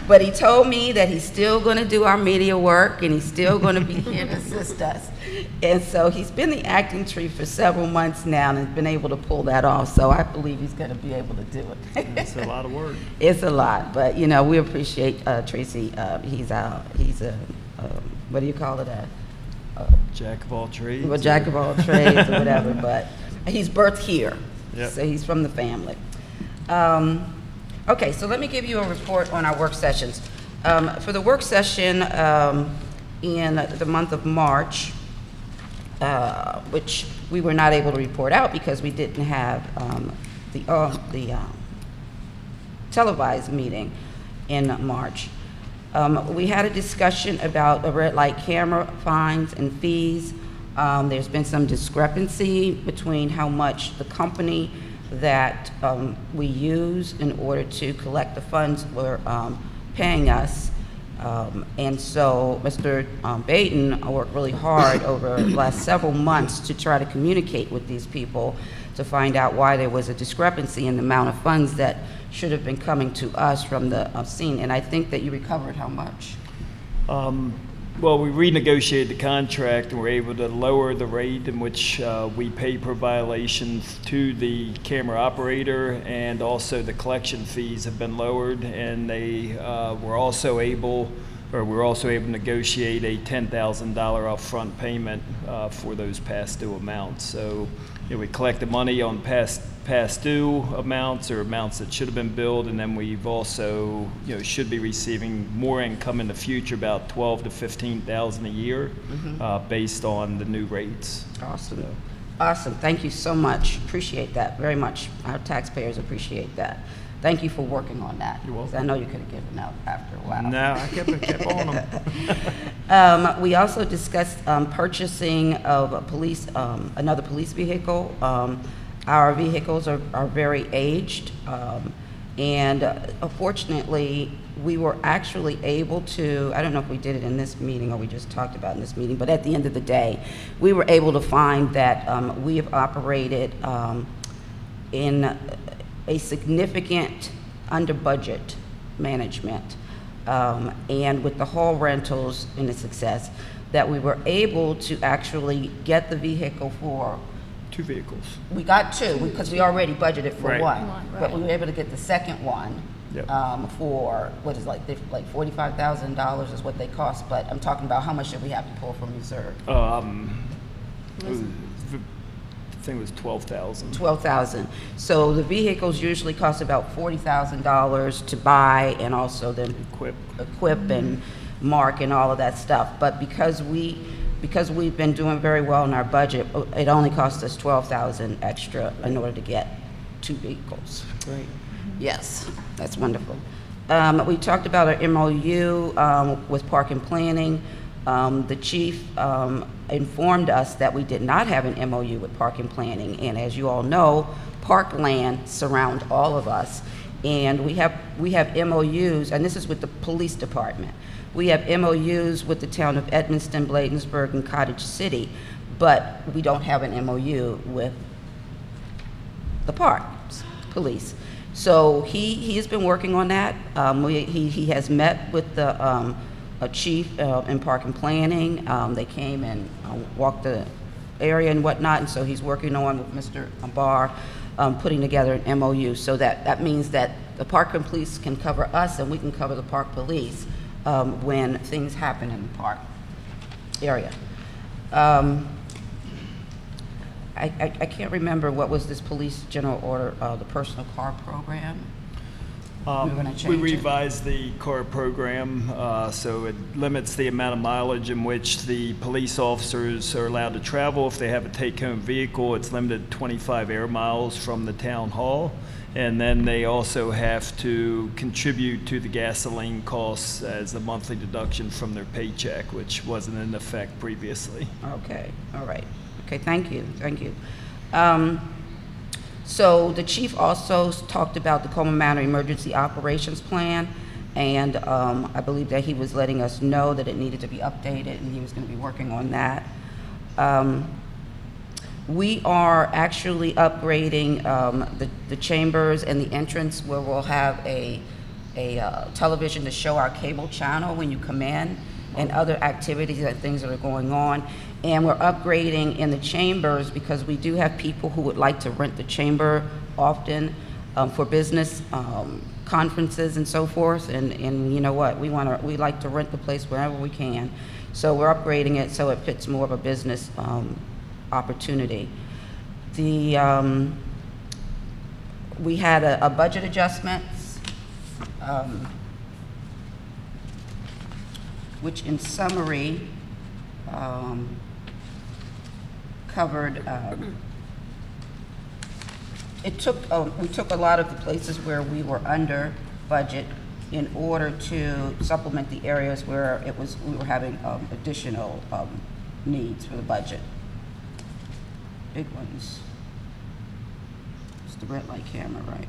But he told me that he's still gonna do our media work and he's still gonna be here to assist us. And so he's been the acting chief for several months now and has been able to pull that off. So I believe he's gonna be able to do it. It's a lot of work. It's a lot, but you know, we appreciate Tracy. He's a what do you call it? Jack of all trades. Well, jack of all trades or whatever, but he's birthed here. Yep. So he's from the family. Okay, so let me give you a report on our work sessions. For the work session in the month of March, which we were not able to report out because we didn't have the televised meeting in March. We had a discussion about the red light camera fines and fees. There's been some discrepancy between how much the company that we use in order to collect the funds were paying us. And so Mr. Baden worked really hard over the last several months to try to communicate with these people to find out why there was a discrepancy in the amount of funds that should have been coming to us from the scene. And I think that you recovered how much? Well, we renegotiated the contract and were able to lower the rate in which we pay per violation to the camera operator, and also the collection fees have been lowered, and they were also able to negotiate a $10,000 upfront payment for those past due amounts. So, you know, we collect the money on past due amounts or amounts that should have been billed, and then we've also, you know, should be receiving more income in the future, about $12,000 to $15,000 a year, based on the new rates. Awesome. Awesome, thank you so much. Appreciate that very much. Our taxpayers appreciate that. Thank you for working on that. You're welcome. 'Cause I know you could have given up after a while. No, I kept on them. We also discussed purchasing of a police, another police vehicle. Our vehicles are very aged, and unfortunately, we were actually able to, I don't know if we did it in this meeting or we just talked about in this meeting, but at the end of the day, we were able to find that we have operated in a significant under-budget management. And with the hall rentals and the success, that we were able to actually get the vehicle for, 2 vehicles. we got 2 because we already budgeted for Right. one. One, But we right. were able to get the second one Yep. for, what is like $45,000 is what they cost, but I'm talking about how much did we have to pull from reserve? It was, I think it was 12,000. 12,000. So the vehicles usually cost about $40,000 to buy and also then equip and mark and all of that stuff. But because we've been doing very well in our budget, it only cost us 12,000 extra in order to get 2 vehicles. Right. Yes, that's wonderful. We talked about our MOU with Park and Planning. The chief informed us that we did not have an MOU with Park and Planning, and as you all know, parkland surround all of us, and we have MOUs, and this is with the police department. We have MOUs with the town of Edmonston, Bladensburg, and Cottage City, but we don't have an MOU with the parks police. So he has been working on that. He has met with the a chief in Park and Planning. They came and walked the area and whatnot, and so he's working on with Mr. Barr putting together an MOU. So that means that the park and police can cover us and we can cover the park police when things happen in the park area. I can't remember what was this police general order, the personal car program? We're gonna We change it. revised the car program, so it limits the amount of mileage in which the police officers are allowed to travel. If they have a take-home vehicle, it's limited to 25 air miles from the town hall. And then they also have to contribute to the gasoline costs as a monthly deduction from their paycheck, which wasn't in effect previously. Okay, all right. Okay, thank you, thank you. So the chief also talked about the Colmar Manor Emergency Operations Plan, and I believe that he was letting us know that it needed to be updated, and he was going to be working on that. We are actually upgrading the chambers and the entrance where we'll have a television to show our cable channel when you come in, and other activities and things that are going on. And we're upgrading in the chambers because we do have people who would like to rent the chamber often for business conferences and so forth. And you know what? We like to rent the place wherever we can. So we're upgrading it so it fits more of a business opportunity. We had a budget adjustments, which in summary covered, we took a lot of the places where we were under budget in order to supplement the areas where we were having additional needs for the budget. Big ones. It's the red light camera, right?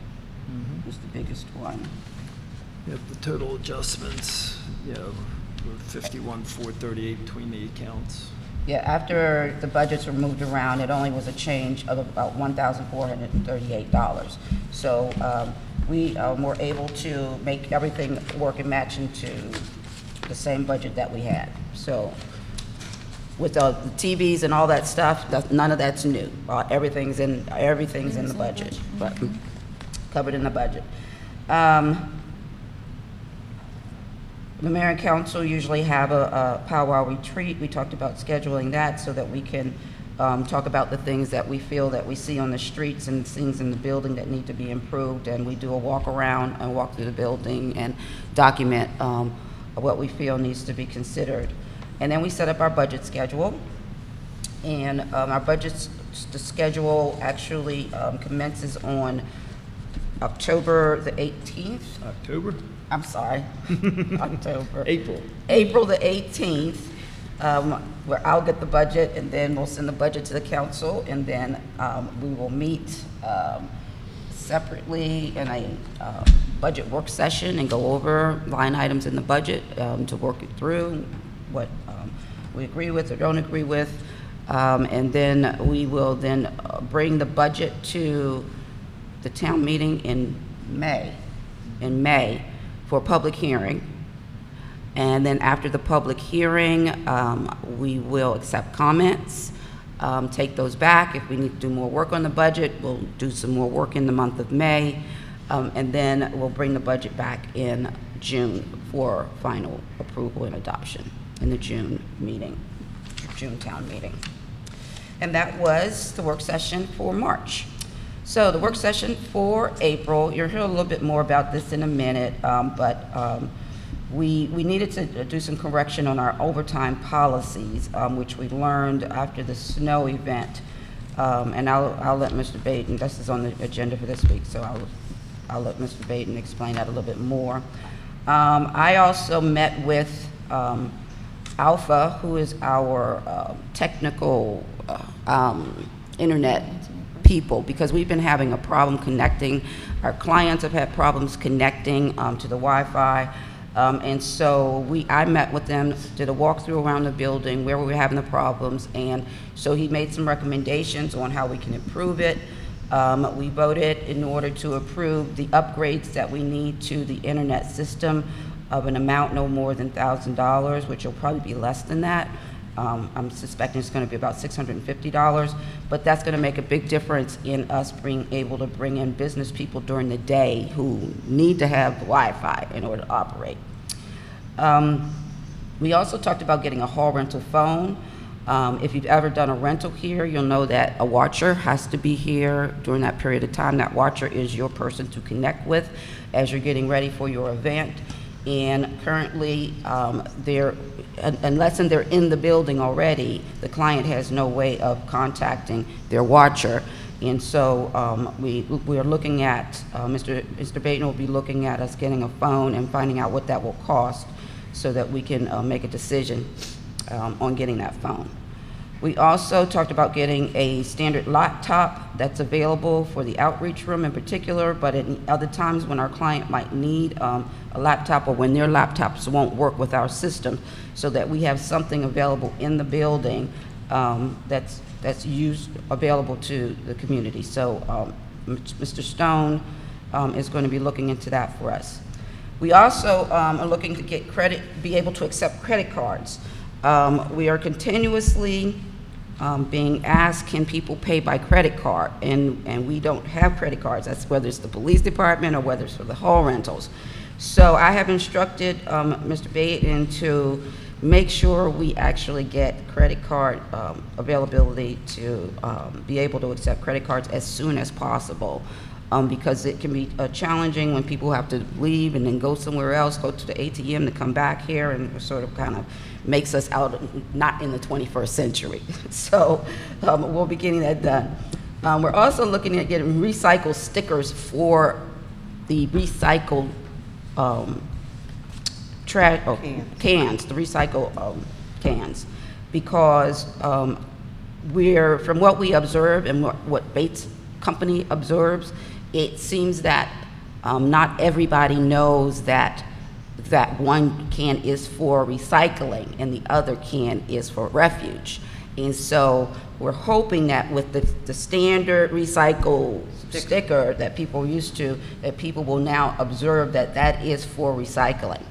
Mm-hmm. Was the biggest one. Yep, the total adjustments, were 51,438 between the accounts. Yeah, after the budgets were moved around, it only was a change of about $1,438. So we were able to make everything work and match into the same budget that we had. So with the TVs and all that stuff, none of that's new. Everything's in the budget, but covered in the budget. The mayor and council usually have a powwow retreat. We talked about scheduling that so that we can talk about the things that we feel that we see on the streets and things in the building that need to be improved. And we do a walk around and walk through the building and document what we feel needs to be considered. And then we set up our budget schedule. And our budget the schedule actually commences on October the 18th. October? I'm sorry, October. April. The 18th, where I'll get the budget, and then we'll send the budget to the council, and then we will meet separately in a budget work session and go over line items in the budget to work it through, what we agree with or don't agree with, and then we will then bring the budget to the town meeting in May for a public hearing. And then after the public hearing, we will accept comments, take those back. If we need to do more work on the budget, we'll do some more work in the month of May, and then we'll bring the budget back in June for final approval and adoption in the June meeting, June town meeting. And that was the work session for March. So the work session for April, you'll hear a little bit more about this in a minute, but we needed to do some correction on our overtime policies, which we learned after the snow event. And I'll let Mr. Baden, this is on the agenda for this week, so I'll let Mr. Baden explain that a little bit more. I also met with Alpha, who is our technical internet people, because we've been having a problem connecting. Our clients have had problems connecting to the Wi-Fi. And so I met with them, did a walkthrough around the building where we were having the problems, and so he made some recommendations on how we can improve it. We voted in order to approve the upgrades that we need to the internet system of an amount no more than $1,000, which will probably be less than that. I'm suspecting it's going to be about $650, but that's going to make a big difference in us being able to bring in business people during the day who need to have Wi-Fi in order to operate. We also talked about getting a hall rental phone. If you've ever done a rental here, you'll know that a watcher has to be here during that period of time. That watcher is your person to connect with as you're getting ready for your event. And currently, unless they're in the building already, the client has no way of contacting their watcher. And so we are looking at, Mr. Baden will be looking at us getting a phone and finding out what that will cost so that we can make a decision on getting that phone. We also talked about getting a standard laptop that's available for the outreach room in particular, but at other times when our client might need a laptop or when their laptops won't work with our system, so that we have something available in the building that's available to the community. So Mr. Stone is going to be looking into that for us. We also are looking to be able to accept credit cards. We are continuously being asked, can people pay by credit card? And we don't have credit cards. That's whether it's the police department or whether it's for the hall rentals. So I have instructed Mr. Baden to make sure we actually get credit card availability to be able to accept credit cards as soon as possible. Because it can be challenging when people have to leave and then go somewhere else, go to the ATM to come back here, and it sort of kind of makes us out not in the 21st century. So we'll be getting that done. We're also looking at getting recycled stickers for the recycled cans, the recycle cans, because from what we observe and what Bates Company observes, it seems that not everybody knows that one can is for recycling and the other can is for refuge. And so we're hoping that with the standard recycle sticker that people are used to, that people will now observe that that is for recycling.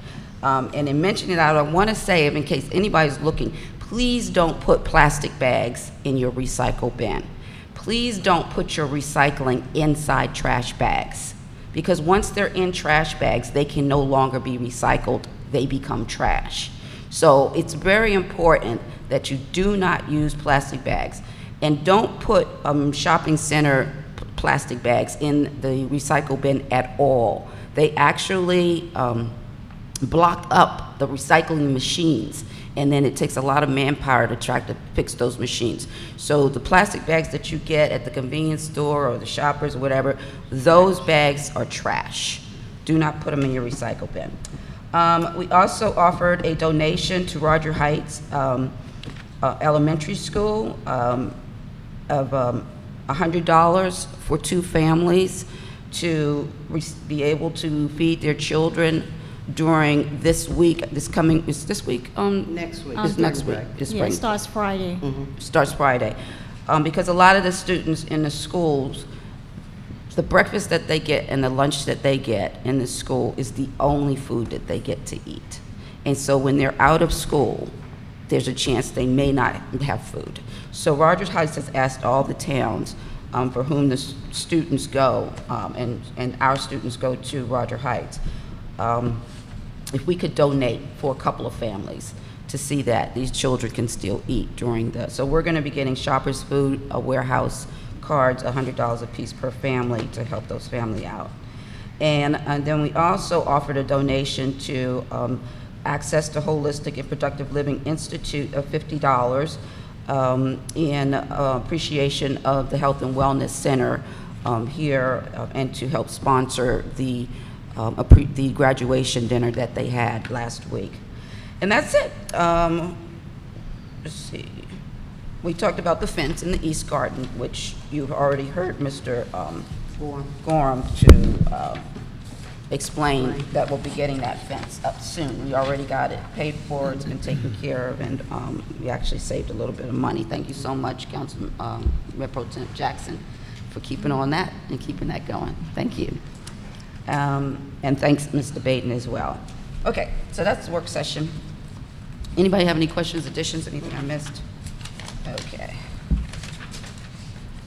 And in mentioning that, I want to say, in case anybody's looking, please don't put plastic bags in your recycle bin. Please don't put your recycling inside trash bags, because once they're in trash bags, they can no longer be recycled. They become trash. So it's very important that you do not use plastic bags, and don't put shopping center plastic bags in the recycle bin at all. They actually block up the recycling machines, and then it takes a lot of manpower to try to fix those machines. So the plastic bags that you get at the convenience store or the Shoppers or whatever, those bags are trash. Do not put them in your recycle bin. We also offered a donation to Roger Heights Elementary School of $100 for 2 families to be able to feed their children during this week. Is this week? Next week. It's next week. It's Yeah, spring. it starts Friday. Starts Friday. Because a lot of the students in the schools, the breakfast that they get and the lunch that they get in the school is the only food that they get to eat. And so when they're out of school, there's a chance they may not have food. So Rogers Heights has asked all the towns for whom the students go, and our students go to Roger Heights, if we could donate for a couple of families to see that these children can still eat during so we're going to be getting Shoppers Food Warehouse cards, $100 a piece per family to help those families out. And then we also offered a donation to Access to Holistic and Productive Living Institute of $50 in appreciation of the Health and Wellness Center here and to help sponsor the graduation dinner that they had last week. And that's it. Let's see. We talked about the fence in the East Garden, which you've already heard Mr. Gorham to explain that we'll be getting that fence up soon. We already got it paid for, it's been taken care of, and we actually saved a little bit of money. Thank you so much, Councilman Rep. Pro Tem Jackson, for keeping on that and keeping that going. Thank you. And thanks, Mr. Baden, as well. Okay, so that's the work session. Anybody have any questions, additions, anything I missed? Okay.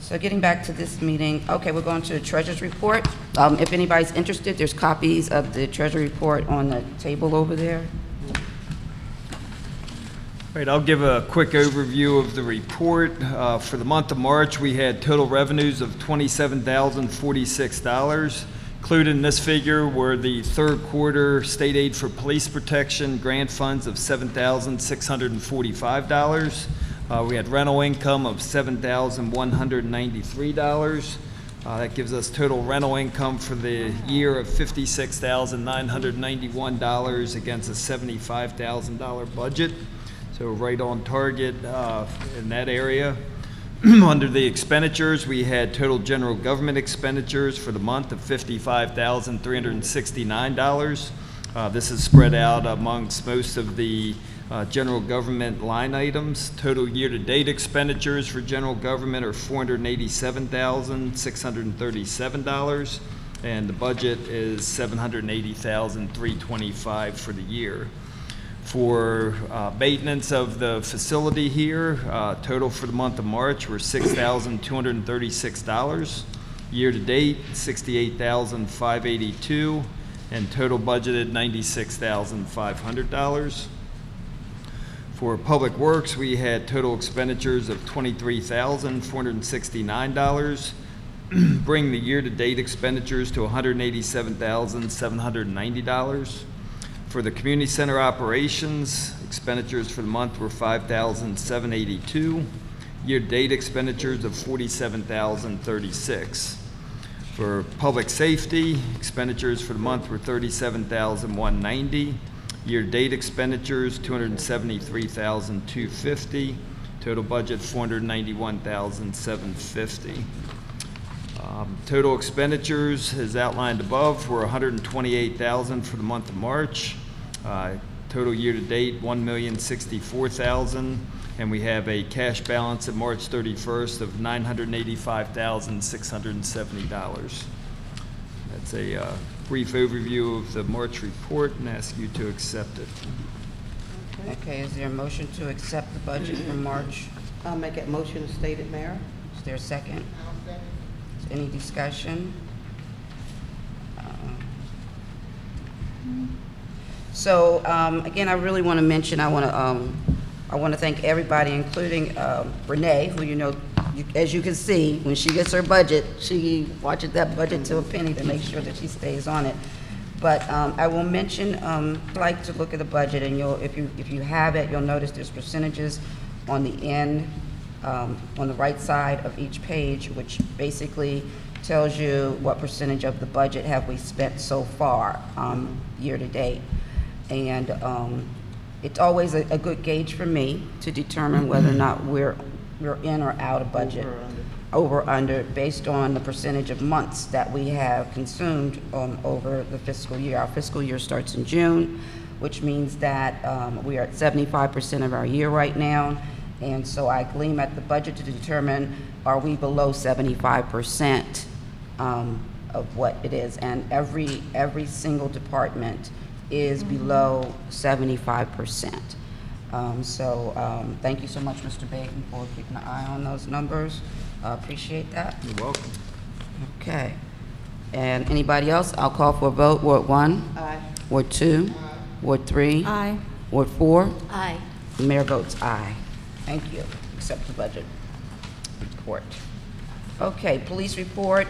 So getting back to this meeting, okay, we're going to the treasurer's report. If anybody's interested, there's copies of the treasury report on the table over there. Right, I'll give a quick overview of the report. For the month of March, we had total revenues of $27,046. Included in this figure were the third quarter state aid for police protection grant funds of $7,645. We had rental income of $7,193. That gives us total rental income for the year of $56,991 against a $75,000 budget. So right on target in that area. Under the expenditures, we had total general government expenditures for the month of $55,369. This is spread out amongst most of the general government line items. Total year-to-date expenditures for general government are $487,637, and the budget is $780,325 for the year. For maintenance of the facility here, total for the month of March were $6,236. Year-to-date, $68,582, and total budgeted $96,500. For public works, we had total expenditures of $23,469, bringing the year-to-date expenditures to $187,790. For the community center operations, expenditures for the month were $5,782. Year-to-date expenditures of $47,036. For public safety, expenditures for the month were $37,190. Year-to-date expenditures, $273,250. Total budget, $491,750. Total expenditures, as outlined above, were $128,000 for the month of March. Total year-to-date, $1,064,000, and we have a cash balance at March 31st of $985,670. That's a brief overview of the March report, and ask you to accept it. Okay, is there a motion to accept the budget for March? I'll make that motion as stated, Mayor. Is there a second? Is any discussion? So again, I really want to mention, I want to thank everybody, including Renee, who as you can see, when she gets her budget, she watches that budget to a penny to make sure that she stays on it. But I will mention, I'd like to look at the budget, and if you have it, you'll notice there's percentages on the end, on the right side of each page, which basically tells you what percentage of the budget have we spent so far, year to date. And it's always a good gauge for me to determine whether or not we're in or out of budget. Over or under, based on the percentage of months that we have consumed over the fiscal year. Our fiscal year starts in June, which means that we are at 75% of our year right now. And so I gleam at the budget to determine, are we below 75% of what it is? And every single department is below 75%. Thank you so much, Mr. Baden, for keeping an eye on those numbers. Appreciate that. You're welcome. Okay. And anybody else? I'll call for a vote. Ward 1? Aye. Ward 2? Ward 3? Aye. Ward 4? Aye. The mayor votes aye. Thank you. Accept the budget report. Okay, police report.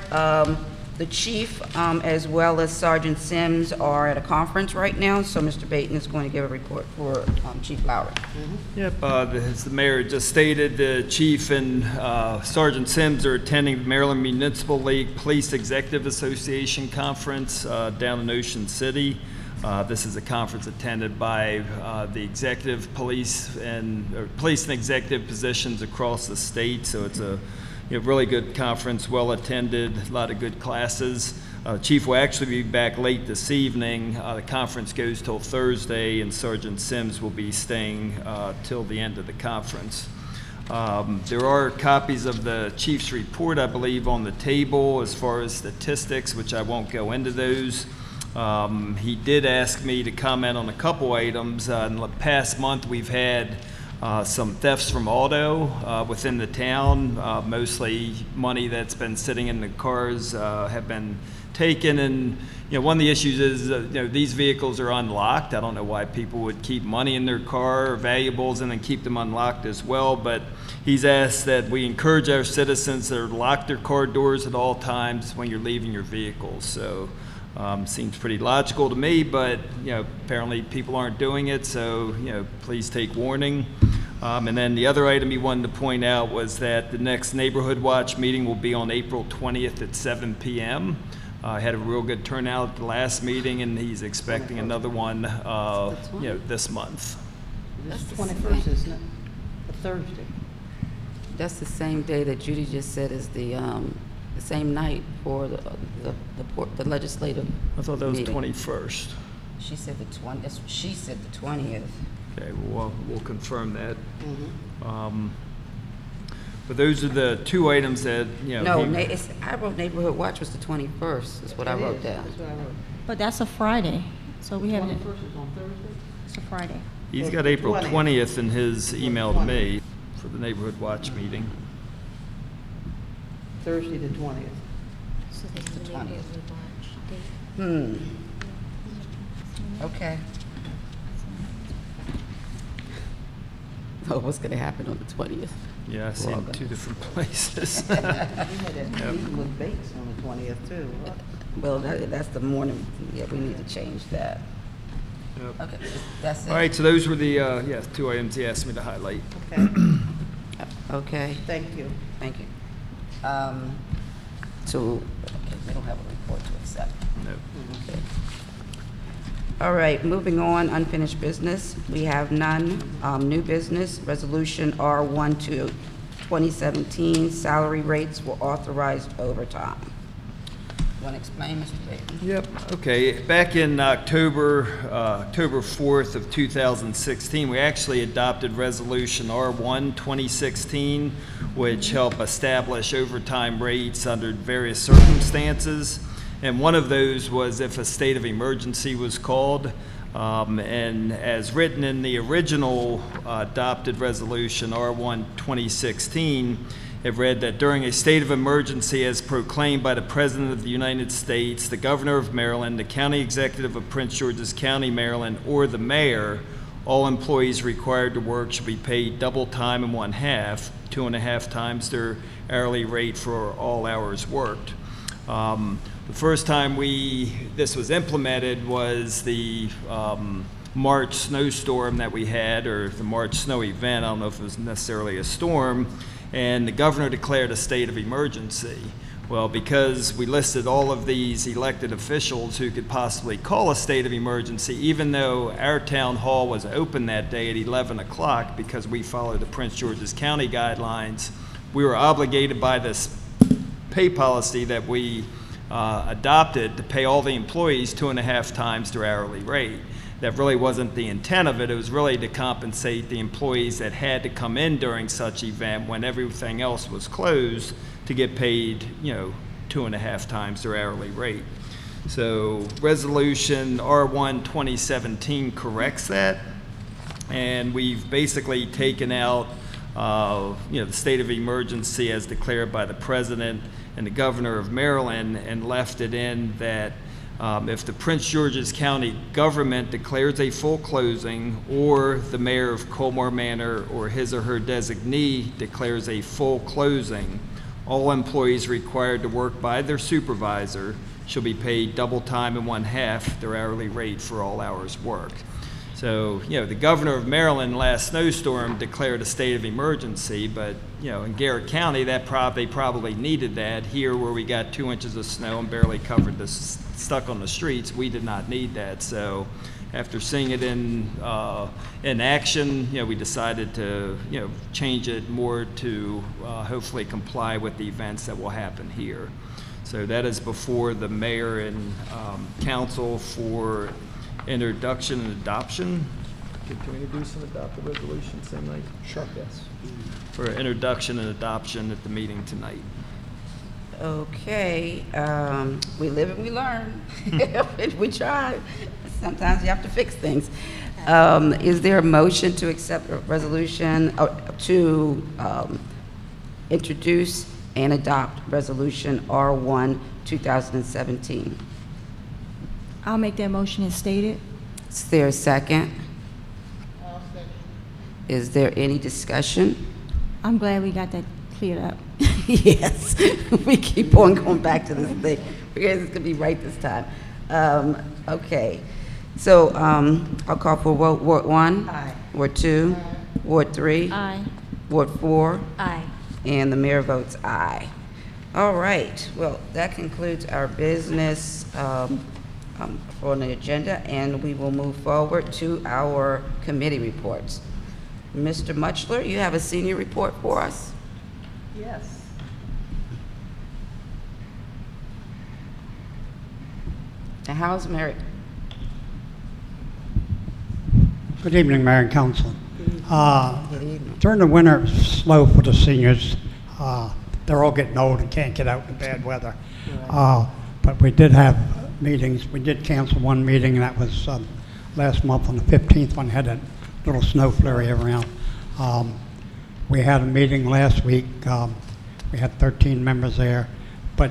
The chief, as well as Sergeant Sims, are at a conference right now, so Mr. Baton is going to give a report for Chief Lowry. Yep, as the mayor just stated, the chief and Sergeant Sims are attending the Maryland Municipal League Police Executive Association Conference down in Ocean City. This is a conference attended by the executive police and executive positions across the state, so it's a really good conference, well attended, a lot of good classes. Chief will actually be back late this evening. The conference goes till Thursday, and Sergeant Sims will be staying till the end of the conference. There are copies of the chief's report, I believe, on the table as far as statistics, which I won't go into those. He did ask me to comment on a couple items. In the past month, we've had some thefts from auto within the town. Mostly money that's been sitting in the cars have been taken, and one of the issues is these vehicles are unlocked. I don't know why people would keep money in their car or valuables and then keep them unlocked as well, but he's asked that we encourage our citizens to lock their car doors at all times when you're leaving your vehicles. So seems pretty logical to me, but apparently people aren't doing it, so please take warning. And then the other item he wanted to point out was that the next Neighborhood Watch meeting will be on April 20th at 7 p.m. Had a real good turnout at the last meeting, and he's expecting another one this month. This is the 21st, isn't it? A Thursday. That's the same day that Judy just said is the same night for the legislative. I thought that was meeting. 21st. She said the 20th. She said the 20th. Okay, we'll confirm that. But those are the two items that, No, I wrote Neighborhood Watch was the 21st. That's what I wrote down. That's what I wrote. But that's a Friday, so we have, 21st is on Thursday? it's a Friday. He's got April 20th in his email to me for the Neighborhood Watch meeting. Thursday the 20th. So there's The the 20th. neighborhood watch date. Okay. Oh, what's going to happen on the 20th? Yeah, I see Well, in two different places. We had that meeting with Bates on the 20th too. Well, that's the morning. Yeah, we need to change that. Yep. Okay, that's it. All right, so those were the two items he asked me to highlight. Okay, Okay, thank you. thank you. We don't have a report to accept. No. Okay. All right, moving on, unfinished business. We have none. New business, Resolution R1 to 2017, salary rates for authorized overtime. You want to explain, Mr. Baton? Yep, okay. Back in October 4th of 2016, we actually adopted Resolution R1 2016, which helped establish overtime rates under various circumstances. And one of those was if a state of emergency was called. And as written in the original adopted resolution, R1 2016, it read that during a state of emergency as proclaimed by the President of the United States, the Governor of Maryland, the County Executive of Prince George's County, Maryland, or the Mayor, all employees required to work should be paid double time and 1/2, 2.5 times their hourly rate for all hours worked. The first time this was implemented was the March snowstorm that we had, or the March snow event. I don't know if it was necessarily a storm, and the governor declared a state of emergency. Well, because we listed all of these elected officials who could possibly call a state of emergency, even though our town hall was open that day at 11 o'clock because we followed the Prince George's County guidelines, we were obligated by this pay policy that we adopted to pay all the employees 2.5 times their hourly rate. That really wasn't the intent of it. It was really to compensate the employees that had to come in during such event when everything else was closed to get paid, 2.5 times their hourly rate. So Resolution R1 2017 corrects that, and we've basically taken out, the state of emergency as declared by the President and the Governor of Maryland, and left it in that if the Prince George's County government declares a full closing, or the mayor of Colmar Manor or his or her designee declares a full closing, all employees required to work by their supervisor shall be paid double time and 1/2 their hourly rate for all hours worked. So, the governor of Maryland last snowstorm declared a state of emergency, but, in Garrett County, they probably needed that. Here, where we got 2 inches of snow and barely covered the stuck on the streets, we did not need that. So, after seeing it in action, we decided to, change it more to hopefully comply with the events that will happen here. So that is before the mayor and council for introduction and adoption. Can we introduce and adopt the resolution same night? Sure. Yes. For introduction and adoption at the meeting tonight. Okay, we live and we learn. We try. Sometimes you have to fix things. Is there a motion to accept a resolution, to introduce and adopt Resolution R1 2017? I'll make that motion as stated. Is there a second? I'll second. Is there any discussion? I'm glad we got that cleared up. Yes, we keep on going back to this thing because it's gonna be right this time. Okay, so I'll call for Ward 1. Aye. Ward 2. Ward 3. Aye. Ward 4. Aye. And the mayor votes aye. All right, well, that concludes our business on the agenda, and we will move forward to our committee reports. Mr. Muchler, you have a senior report for us? Yes. And how's Mary? Good evening, Mayor and Council. Good evening. During the winter, it's slow for the seniors. They're all getting old and can't get out in the bad weather. But we did have meetings. We did cancel one meeting, and that was last month on the 15th when we had that little snow flurry around. We had a meeting last week. We had 13 members there. But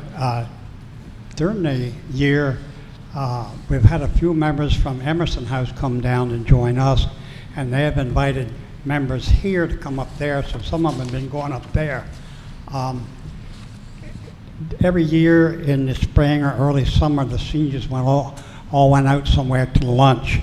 during the year, we've had a few members from Emerson House come down and join us, and they have invited members here to come up there, so some of them have been going up there. Every year in the spring or early summer, the seniors all went out somewhere to lunch.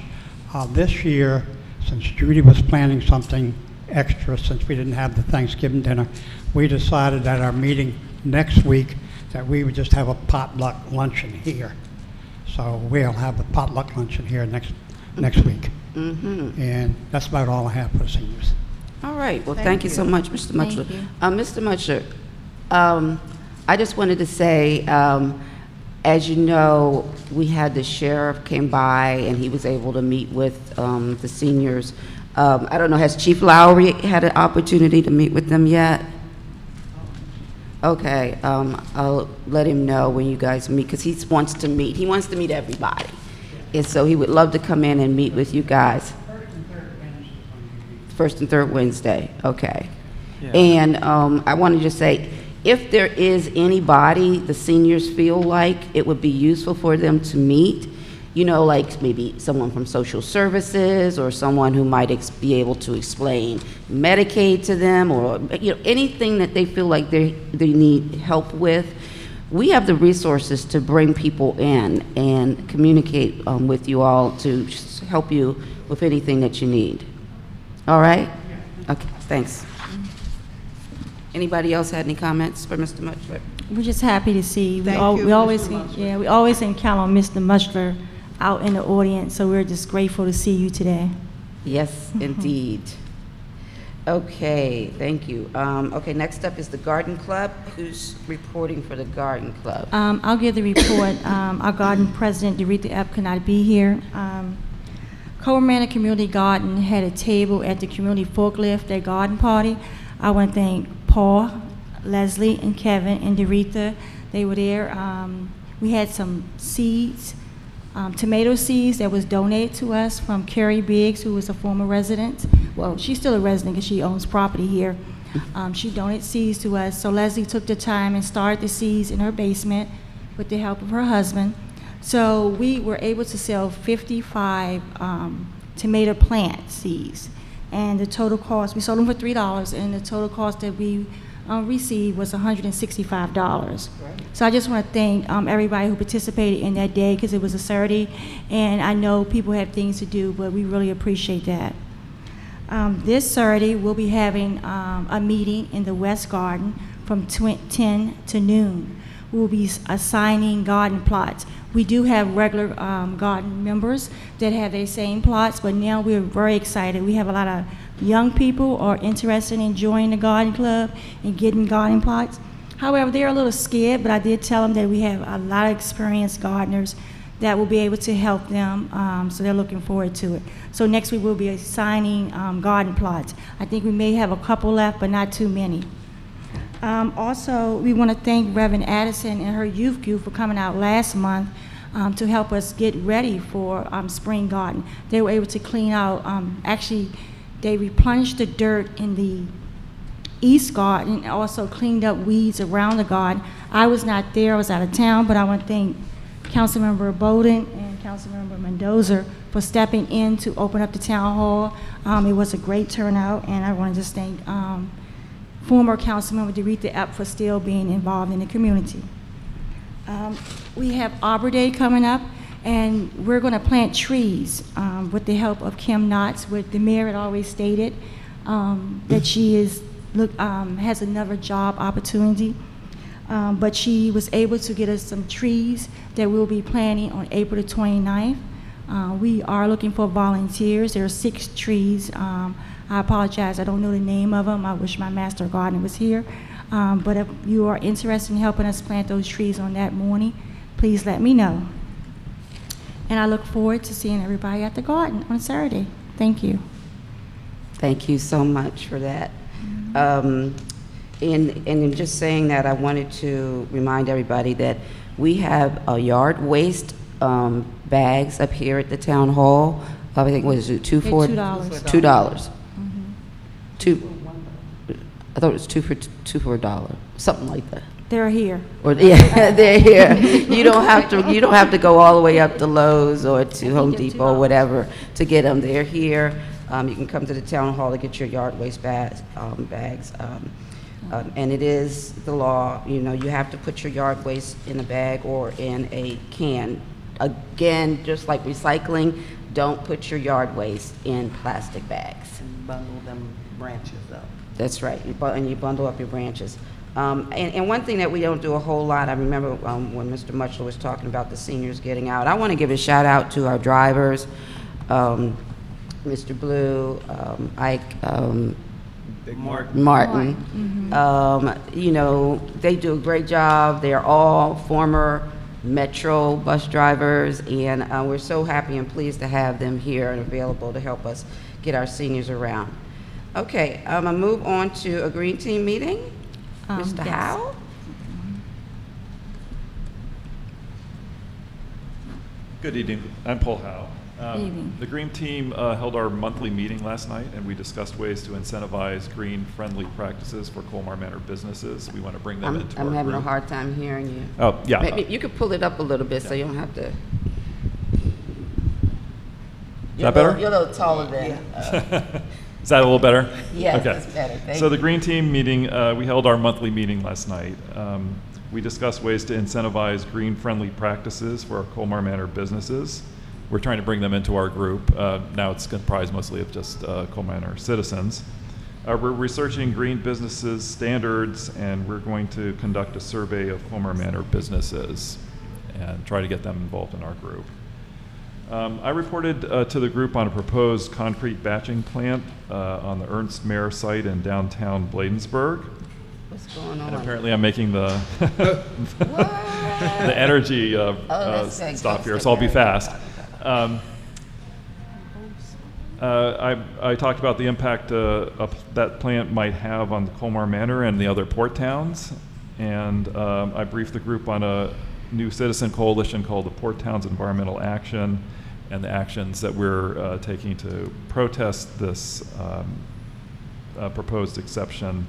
This year, since Judy was planning something extra, since we didn't have the Thanksgiving dinner, we decided at our meeting next week that we would just have a potluck luncheon here. So we'll have the potluck luncheon here next week. Mm-hmm. And that's about all I have for the seniors. All right, well, thank you so much, Mr. Muchler. Thank you. Mr. Muchler, I just wanted to say, as you know, we had the sheriff came by and he was able to meet with the seniors. I don't know, has Chief Lowry had an opportunity to meet with them yet? Okay, I'll let him know when you guys meet, because he wants to meet everybody. And so he would love to come in and meet with you guys. First and third Wednesday, okay. Yeah. And I want to just say, if there is anybody the seniors feel like it would be useful for them to meet, like maybe someone from social services or someone who might be able to explain Medicaid to them, or anything that they feel like they need help with, we have the resources to bring people in and communicate with you all to help you with anything that you need. All right? Okay, thanks. Anybody else had any comments for Mr. Mutchler? We're just happy to see. Thank you, We always, Mr. Mutchler. yeah, we always encounter Mr. Mutchler out in the audience, so we're just grateful to see you today. Yes, indeed. Okay, thank you. Okay, next up is the Garden Club. Who's reporting for the Garden Club? I'll give the report. Our garden president, Doretha Epp, could not be here. Colmar Manor Community Garden had a table at the community forklift, their garden party. I want to thank Paul, Leslie, and Kevin, and Doretha. They were there. We had some seeds, tomato seeds that was donated to us from Carrie Biggs, who was a former resident. Well, she's still a resident because she owns property here. She donated seeds to us. So Leslie took the time and started the seeds in her basement with the help of her husband. So we were able to sell 55 tomato plant seeds. And the total cost, we sold them for $3, and the total cost that we received was $165. So I just want to thank everybody who participated in that day, because it was a Saturday, and I know people have things to do, but we really appreciate that. This Saturday, we'll be having a meeting in the West Garden from 10 to noon. We'll be assigning garden plots. We do have regular garden members that have their same plots, but now we're very excited. We have a lot of young people who are interested in joining the garden club and getting garden plots. However, they're a little scared, but I did tell them that we have a lot of experienced gardeners that will be able to help them, so they're looking forward to it. So next week we'll be assigning garden plots. I think we may have a couple left, but not too many. Also, we want to thank Reverend Addison and her youth group for coming out last month to help us get ready for spring garden. They were able to clean out, actually, they replenished the dirt in the east garden and also cleaned up weeds around the garden. I was not there, I was out of town, but I want to thank Councilmember Bowden and Councilmember Mendoza for stepping in to open up the town hall. It was a great turnout, and I want to just thank former Councilmember Doretha Epp for still being involved in the community. We have Arbor Day coming up, and we're going to plant trees with the help of Kim Knotts. With the mayor had always stated that she has another job opportunity, but she was able to get us some trees that we'll be planting on April the 29th. We are looking for volunteers. There are 6 trees. I apologize, I don't know the name of them. I wish my master gardener was here. But if you are interested in helping us plant those trees on that morning, please let me know. And I look forward to seeing everybody at the garden on Saturday. Thank you. Thank you so much for that. And in just saying that, I wanted to remind everybody that we have yard waste bags up here at the town hall. I think, what is it, They're $2. $2. I thought it was two for $1, something like that. They're here. Or yeah, they're here. You don't have to go all the way up to Lowe's or to Home Depot or whatever to get them. They're here. You can come to the town hall to get your yard waste bags. And it is the law. You know, you have to put your yard waste in a bag or in a can. Again, just like recycling, don't put your yard waste in plastic bags. And bundle them branches up. That's right, and you bundle up your branches. And one thing that we don't do a whole lot, I remember when Mr. Mutchler was talking about the seniors getting out, I want to give a shout out to our drivers, Mr. Blue, Ike, Martin. You know, they do a great job. They're all former Metro bus drivers, and we're so happy and pleased to have them here and available to help us get our seniors around. Okay, I'm gonna move on to a green team meeting. Mr. Yes. Howell? Good evening. I'm Paul Howe. Good evening. The Green Team held our monthly meeting last night, and we discussed ways to incentivize green-friendly practices for Colmar Manor businesses. We want to bring them into our I'm having a group. hard time hearing you. Oh, yeah. Maybe you could pull it up a little bit so you don't have to. Is that better? You're a little taller than. Is that a little better? Yes, Okay. that's better. Thank So the you. Green Team meeting, we held our monthly meeting last night. We discussed ways to incentivize green-friendly practices for our Colmar Manor businesses. We're trying to bring them into our group. Now it's comprised mostly of just Colmar Manor citizens. We're researching green businesses standards, and we're going to conduct a survey of Colmar Manor businesses and try to get them involved in our group. I reported to the group on a proposed concrete batching plant on the Ernst Mayr site in downtown Bladensburg. What's going on? And apparently I'm making the, the energy stop here, so I'll be fast. I talked about the impact that plant might have on the Colmar Manor and the other port towns, and I briefed the group on a new citizen coalition called the Port Towns Environmental Action and the actions that we're taking to protest this proposed exception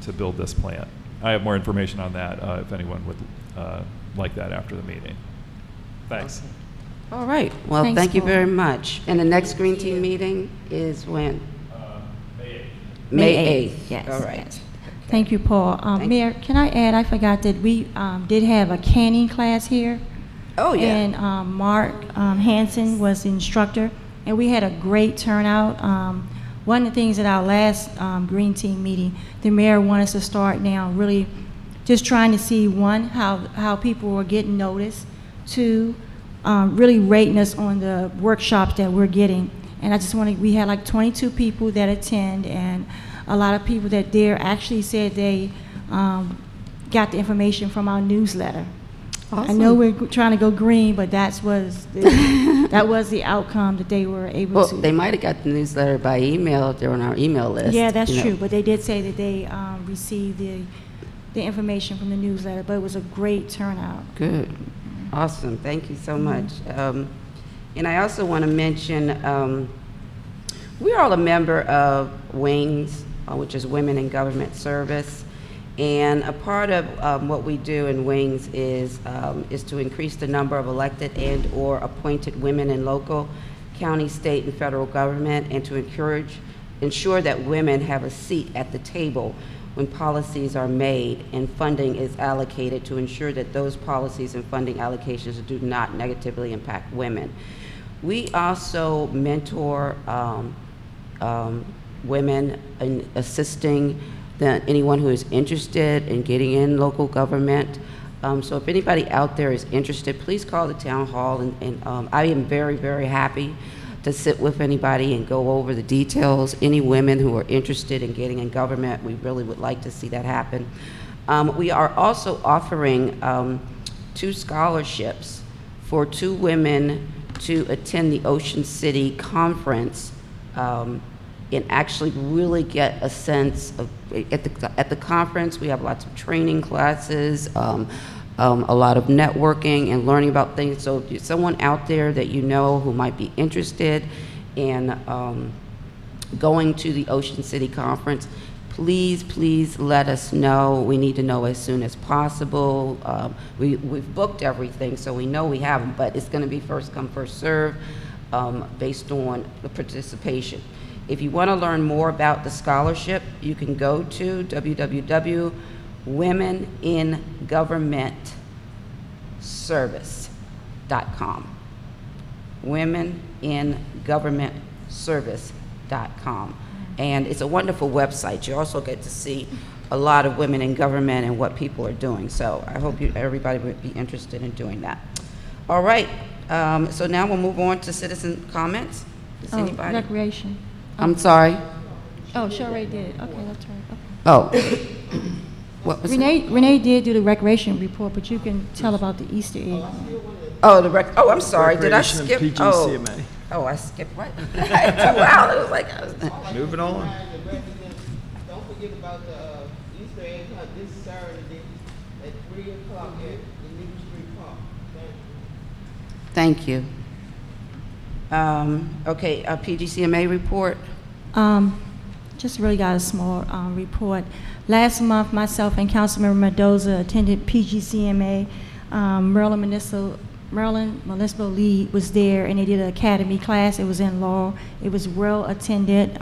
to build this plant. I have more information on that if anyone would like that after the meeting. Thanks. Okay. All right. Well, Thanks, thank you Paul. very much. And the next Green Team meeting is when? May 8th. May 8th. Yes. All right. yes. Thank you, Paul. Thank Mayor, can I add, I forgot that we did have a canning class here. Oh, yeah. And Mark Hansen was the instructor, and we had a great turnout. One of the things at our last Green Team meeting, the mayor wanted us to start now really just trying to see, one, how people were getting noticed, two, really rating us on the workshops that we're getting. And I just wanted, we had like 22 people that attend, and a lot of people that there actually said they got the information from our newsletter. Awesome. I know we're trying to go green, but that was the outcome that they were able Well, to. they might have got the newsletter by email if they're on our email list. Yeah, that's you know. true. But they did say that they received the information from the newsletter. But it was a great turnout. Good. Awesome. Thank you so much. And I also want to mention, we're all a member of WINGS, which is Women in Government Service. And a part of what we do in WINGS is to increase the number of elected and or appointed women in local, county, state, and federal government, and to ensure that women have a seat at the table when policies are made and funding is allocated, to ensure that those policies and funding allocations do not negatively impact women. We also mentor women in assisting anyone who is interested in getting in local government. So if anybody out there is interested, please call the town hall, and I am very, very happy to sit with anybody and go over the details. Any women who are interested in getting in government, we really would like to see that happen. We are also offering 2 scholarships for 2 women to attend the Ocean City Conference and actually really get a sense of, at the conference, we have lots of training classes, a lot of networking and learning about things. So if you're someone out there that you know who might be interested in going to the Ocean City Conference, please let us know. We need to know as soon as possible. We've booked everything, so we know we have them, but it's gonna be first come, first serve based on the participation. If you want to learn more about the scholarship, you can go to womeningovernmentservice.com. womeningovernmentservice.com. And it's a wonderful website. You also get to see a lot of women in government and what people are doing. So I hope everybody would be interested in doing that. All right. So now we'll move on to citizen comments. Does anybody? Recreation. I'm sorry. Oh, she already did. Okay, that's right. Okay. Oh. What was it? Renee did do the recreation report, but you can tell about the Easter egg. Oh, I'm sorry. Did I Recreation and skip? PGCMA. Oh, I skipped what? Wow, it was like Moving on. Don't forget about the Easter egg hunt this Saturday at 3 o'clock at the New Street Park. Thank you. Okay, PGCMA report. Just really got a small report. Last month, myself and Councilmember Mendoza attended PGCMA. Maryland Municipal League was there, and they did an academy class. It was in law. It was well attended.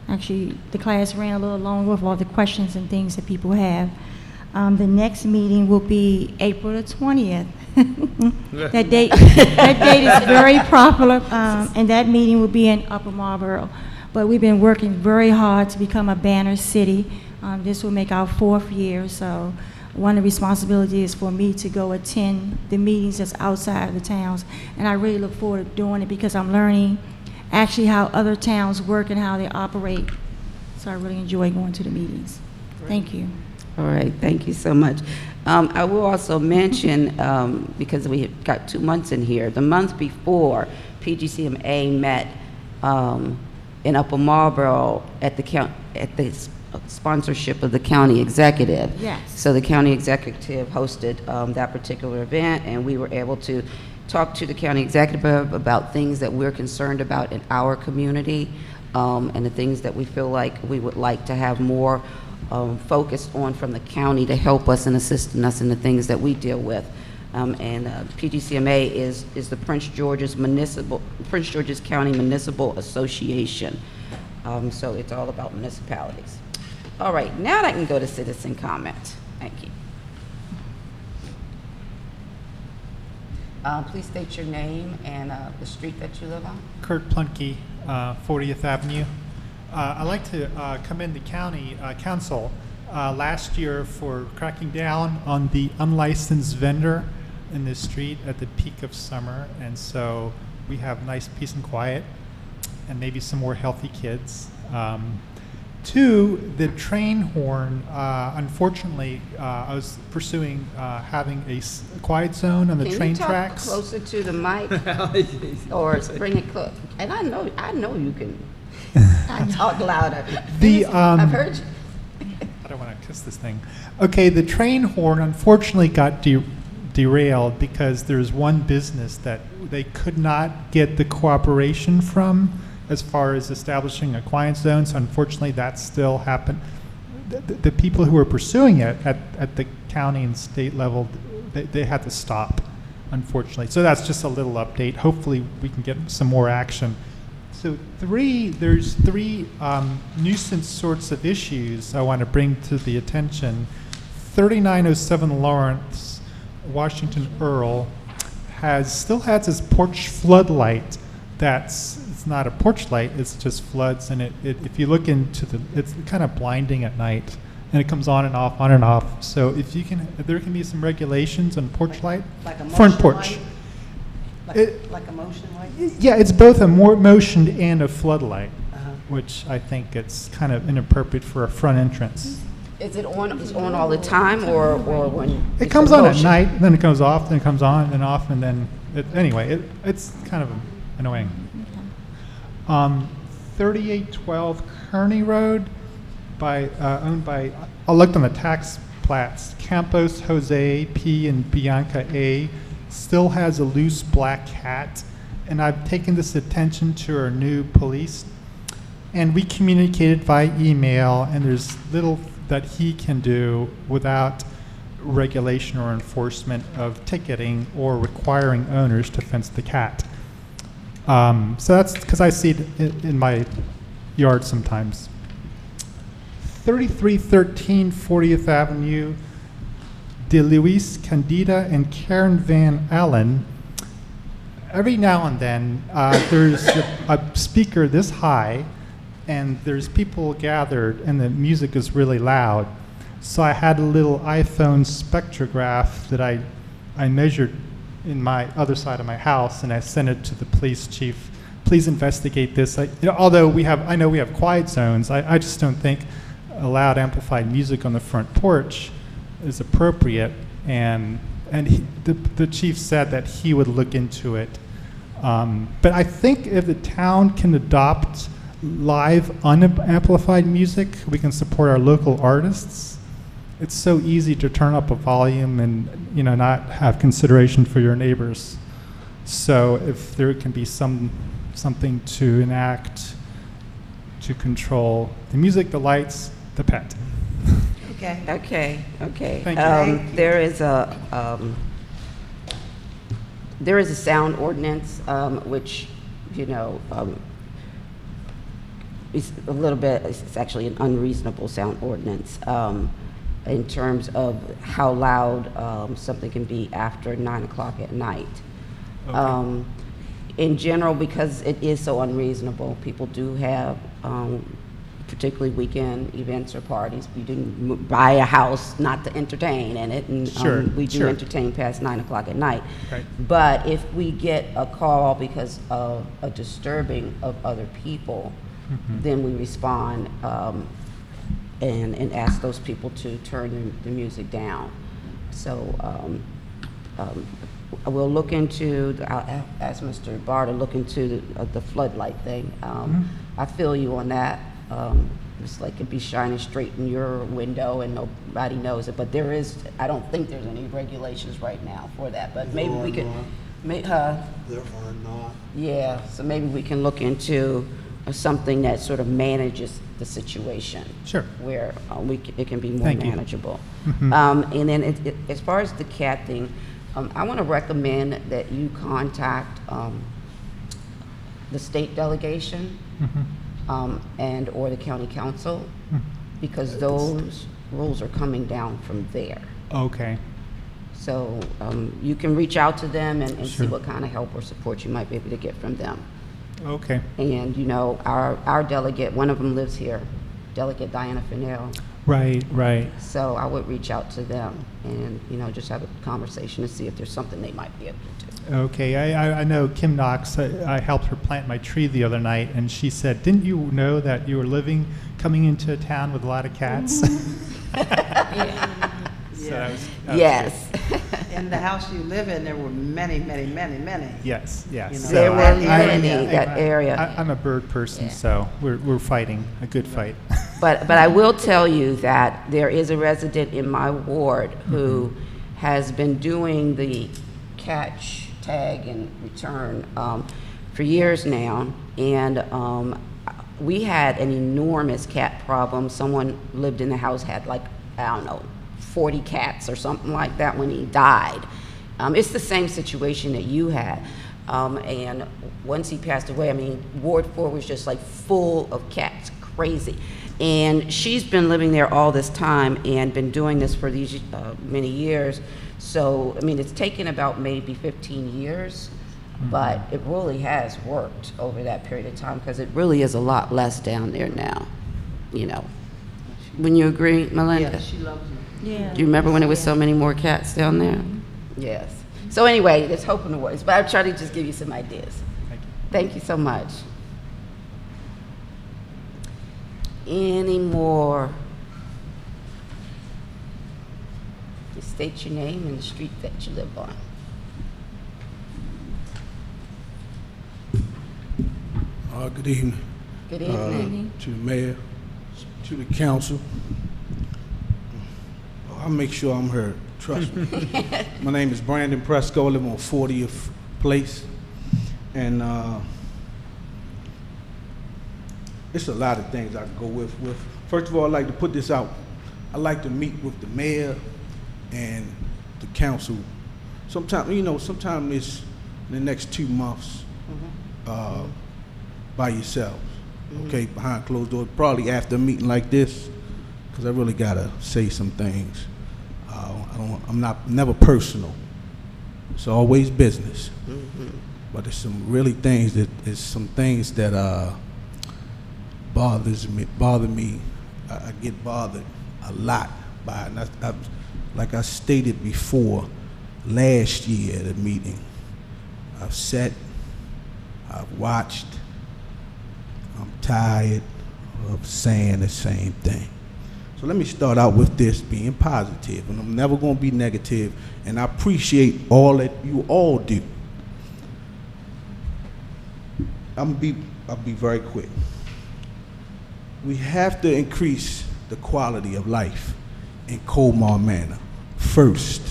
Actually, the class ran a little longer with all the questions and things that people have. The next meeting will be April the 20th. That date is very popular, and that meeting will be in Upper Marlboro. But we've been working very hard to become a banner city. This will make our 4th year, so one of the responsibilities is for me to go attend the meetings that's outside of the towns, and I really look forward to doing it because I'm learning actually how other towns work and how they operate. So I really enjoy going to the meetings. Thank you. All right, thank you so much. I will also mention, because we have got 2 months in here, the month before, PGCMA met in Upper Marlboro at the sponsorship of the county executive. Yes. So the county executive hosted that particular event, and we were able to talk to the county executive about things that we're concerned about in our community, and the things that we feel like we would like to have more focused on from the county to help us and assisting us in the things that we deal with. PGCMA is the Prince George's County Municipal Association. So it's all about municipalities. All right, now I can go to citizen comment. Thank you. Please state your name and the street that you live on. Kurt Plunke, 40th Avenue. I'd like to commend the county council last year for cracking down on the unlicensed vendor in the street at the peak of summer, and so we have nice peace and quiet and maybe some more healthy kids. 2, the train horn, unfortunately, I was pursuing having a quiet zone on the train tracks. Can you talk closer to the mic? Or bring it close? And I know you can talk louder. I've heard you. I don't want to kiss this thing. Okay, the train horn unfortunately got derailed because there's one business that they could not get the cooperation from as far as establishing a quiet zone, so unfortunately that still happened. The people who were pursuing it at the county and state level, they had to stop, unfortunately. So that's just a little update. Hopefully we can get some more action. So there's three nuisance sorts of issues I want to bring to the attention. 3907 Lawrence, Washington Earl, still has its porch floodlight. It's not a porch light, it's just floods, and if you look into it's kind of blinding at night, and it comes on and off. So if there can be some regulations on porch light, Like a front motion porch. light? Like a motion light? Yeah, it's both a more motioned and a floodlight, Uh-huh. which I think it's kind of inappropriate for a front entrance. Is it on? It's on all the time, or when It it's comes in on at motion? night, then it goes off, then it comes on and off, and then it's kind of annoying. 3812 Kearney Road, owned by, I looked on the tax plats, Campos Jose P and Bianca A, still has a loose black cat, and I've taken this attention to our new police, and we communicated via email, and there's little that he can do without regulation or enforcement of ticketing or requiring owners to fence the cat. So that's because I see it in my yard sometimes. 3313 40th Avenue, De Luis Candida and Karen Van Allen. Every now and then, there's a speaker this high, and there's people gathered, and the music is really loud. So I had a little iPhone spectrograph that I measured in my other side of my house, and I sent it to the police chief. Please investigate this. Although I know we have quiet zones, I just don't think loud amplified music on the front porch is appropriate. And the chief said that he would look into it. But I think if the town can adopt live unamplified music, we can support our local artists. It's so easy to turn up a volume and not have consideration for your neighbors. So if there can be something to enact to control the music, the lights, the pet. Okay. Okay. Thank you. There is a sound ordinance, which is a little bit. It's actually an unreasonable sound ordinance. in terms of how loud something can be after 9 o'clock at night. Okay. In general, because it is so unreasonable, people do have, particularly weekend events or parties. We didn't buy a house not to entertain in it, and Sure, we do sure. entertain past 9 o'clock at night. Right. But if we get a call because of a disturbing of other people, then we respond and ask those people to turn the music down. So we'll look into, I'll ask Mr. Barr to look into the floodlight thing. I feel you on that. It's like it'd be shining straight in your window and nobody knows it. But there is, I don't think there's any regulations right now for that. But maybe we could, There are not. yeah, so maybe we can look into something that sort of manages the situation. Sure. Where it can be more Thank you. manageable. And then as far as the cat thing, I want to recommend that you contact the state delegation and or the county council, because those rules are coming down from there. Okay. So you can reach out to them and see Sure. what kind of help or support you might be able to get from them. Okay. And, you know, our delegate, one of them lives here, Delegate Diana Fennell. Right, right. So I would reach out to them and, you know, just have a conversation to see if there's something they might be able to do. Okay, I know Kim Knox, I helped her plant my tree the other night, and she said, didn't you know that you were coming into a town with a lot of cats? So that was Yes. In the house you live in, there were many, many, many, many. Yes, yes. You know, There so were many, that area. I'm a bird person, so we're fighting a good fight. But I will tell you that there is a resident in my ward who has been doing the catch, tag, and return for years now. And we had an enormous cat problem. Someone lived in the house, had like, I don't know, 40 cats or something like that when he died. It's the same situation that you had. And once he passed away, I mean, Ward 4 was just like full of cats, crazy. And she's been living there all this time and been doing this for these many years. So, I mean, it's taken about maybe 15 years, but it really has worked over that period of time because it really is a lot less down there now, you know. Wouldn't you agree, Melinda? Yeah, she loves you. Yeah. Do you remember when there was so many more cats down there? Yes. So anyway, there's hope in the works, but I'll try to just give you some ideas. Thank you. Thank you so much. Any more? Just state your name and the street that you live on. Good evening. Good evening. To the mayor, to the council. I'll make sure I'm heard, trust me. My name is Brandon Presco, I live on 40th Place. And it's a lot of things I could go with. First of all, I'd like to put this out. I'd like to meet with the mayor and the council. Sometime, you know, sometime it's in the next 2 months by yourselves, okay, behind closed doors, probably after a meeting like this, because I really gotta say some things. I'm never personal. It's always business. But there's some really things that bother me. I get bothered a lot by it. And like I stated before, last year at a meeting, I've sat, I've watched, I'm tired of saying the same thing. So let me start out with this being positive, and I'm never going to be negative, and I appreciate all that you all do. I'll be very quick. We have to increase the quality of life in Colmar Manor first.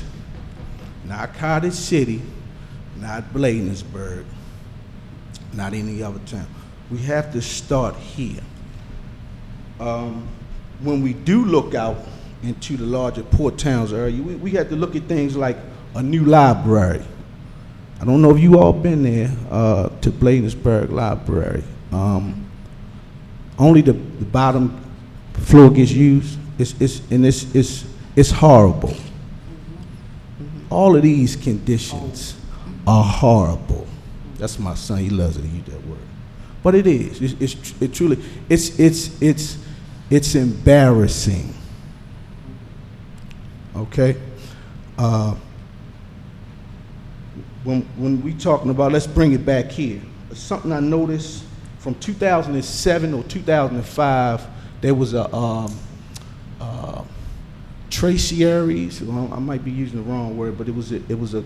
Not Cottage City, not Bladensburg, not any other town. We have to start here. When we do look out into the larger port towns area, we have to look at things like a new library. I don't know if you all been there to Bladensburg Library. Only the bottom floor gets used. It's It's horrible. All of these conditions are horrible. That's my son. He loves to use that word, but it is. It truly. It's embarrassing. Okay. When we talking about, let's bring it back here. Something I noticed from 2007 or 2005, there was a Traciaries, well, I might be using the wrong word, but it was a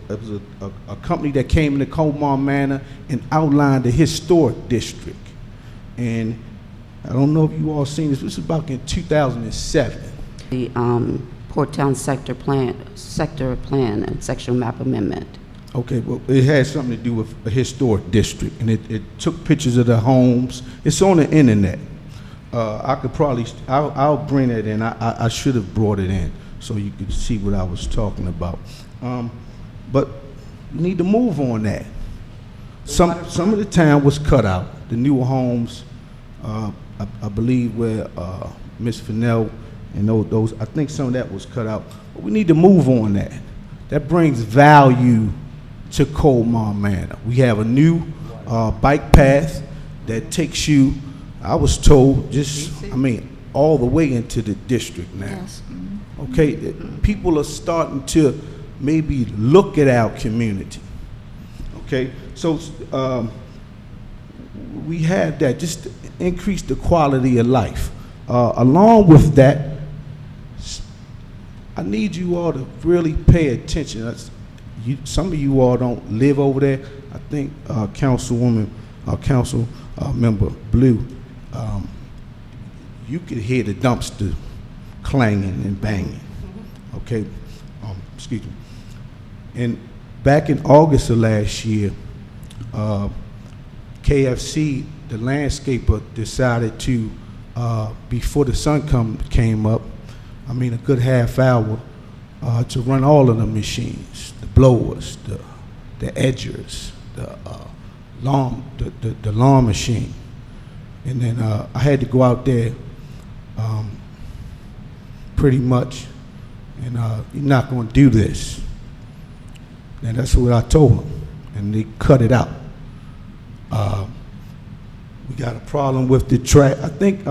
company that came into Colmar Manor and outlined the historic district. And I don't know if you all seen this. This was back in 2007. The Port Town sector plan and sectional map amendment. Okay, well, it had something to do with a historic district, and it took pictures of the homes. It's on the internet. I could probably, I'll bring it in. I should have brought it in so you could see what I was talking about. But we need to move on that. Some of the town was cut out. The newer homes, I believe where Ms. Fennell and those, I think some of that was cut out. But we need to move on that. That brings value to Colmar Manor. We have a new bike path that takes you, I was told, all the way into the district now. Yes. Okay, people are starting to maybe look at our community. Okay, so we have that, just to increase the quality of life. Along with that, I need you all to really pay attention. Some of you all don't live over there. I think council member Blue, you could hear the dumpster clanging and banging. Okay, excuse me. And back in August of last year, KFC, the landscaper, decided to, before the sun came up, a good half hour, to run all of the machines, the blowers, the edgers, the lawn machine. And then I had to go out there pretty much, and you're not going to do this. And that's what I told them, and they cut it out. We got a problem with the trash. I think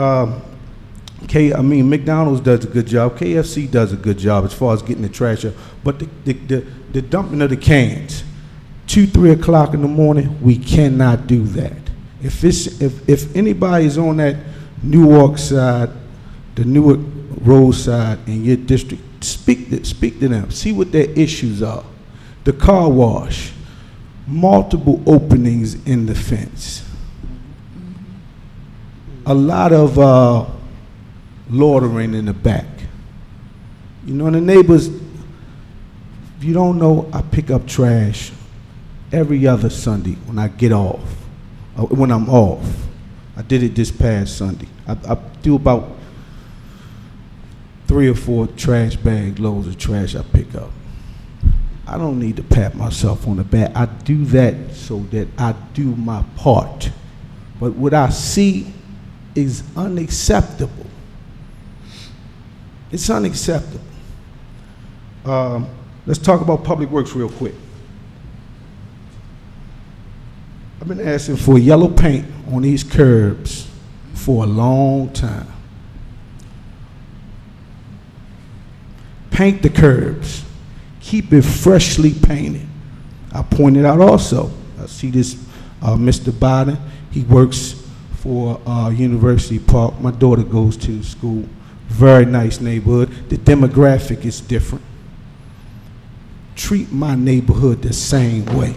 McDonald's does a good job. KFC does a good job as far as getting the trash out. But the dumping of the cans, 2, 3 o'clock in the morning, we cannot do that. If anybody is on that Newark side, the Newark Road side in your district, speak to them. See what their issues are. The car wash, multiple openings in the fence. A lot of loitering in the back. You know, the neighbors, if you don't know, I pick up trash every other Sunday when I get off, when I'm off. I did it this past Sunday. I do about 3 or 4 trash bag loads of trash I pick up. I don't need to pat myself on the back. I do that so that I do my part. But what I see is unacceptable. It's unacceptable. Let's talk about public works real quick. I've been asking for yellow paint on these curbs for a long time. Paint the curbs. Keep it freshly painted. I pointed out also, I see this Mr. Biden, he works for University Park. My daughter goes to school. Very nice neighborhood. The demographic is different. Treat my neighborhood the same way.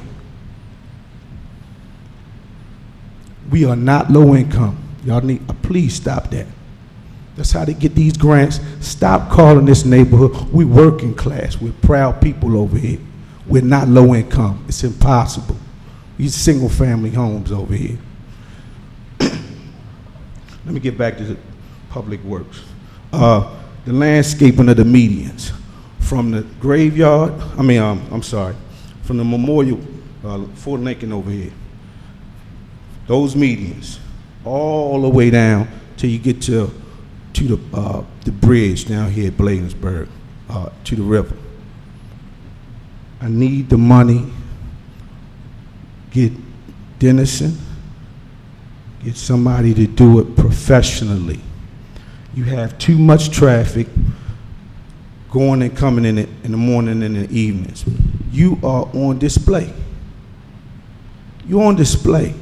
We are not low income. Y'all need, please stop that. That's how they get these grants. Stop calling this neighborhood. We working class. We're proud people over here. We're not low income. It's impossible. These single family homes over here. Let me get back to the public works. The landscaping of the medians. From the graveyard, from the memorial, Fort Lincoln over here. Those medians, all the way down till you get to the bridge down here at Bladensburg. to the river. I need the money. Get Dennison, get somebody to do it professionally. You have too much traffic going and coming in the morning and in the evenings. You are on display. You're on display.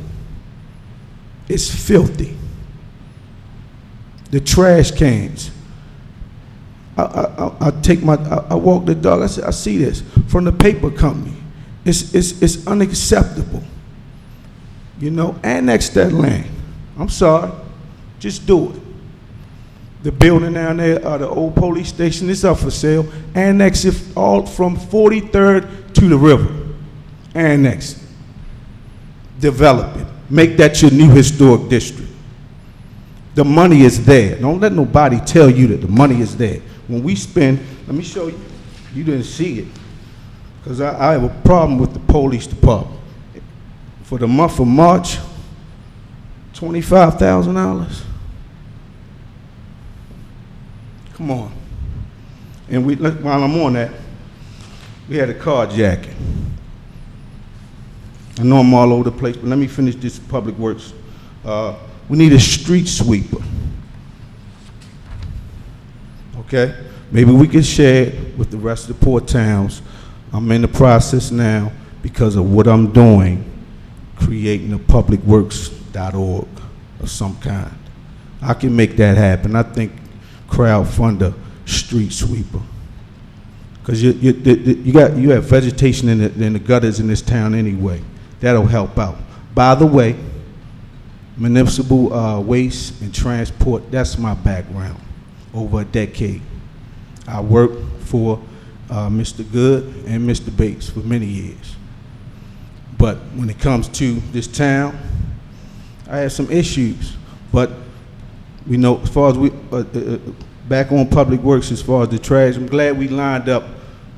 It's filthy. The trash cans. I walk the dog. I said, I see this from the paper company. It's unacceptable. You know, annex that land. I'm sorry, just do it. The building down there, the old police station, is up for sale. Annex it all from 43rd to the river. Annex it. Develop it. Make that your new historic district. The money is there. Don't let nobody tell you that the money is there. When we spend, let me show you. You didn't see it. Because I have a problem with the police department. For the month of March, $25,000. Come on. And while I'm on that, we had a carjacking. I know I'm all over the place, but let me finish this public works. We need a street sweeper. Okay? Maybe we can share it with the rest of the port towns. I'm in the process now because of what I'm doing, creating a publicworks.org of some kind. I can make that happen. I think crowdfund a street sweeper. Because you have vegetation in the gutters in this town anyway. That'll help out. By the way, municipal waste and transport, that's my background over a decade. I worked for Mr. Good and Mr. Bates for many years. But when it comes to this town, I had some issues. But we know, as far as we, back on public works, as far as the trash, I'm glad we lined up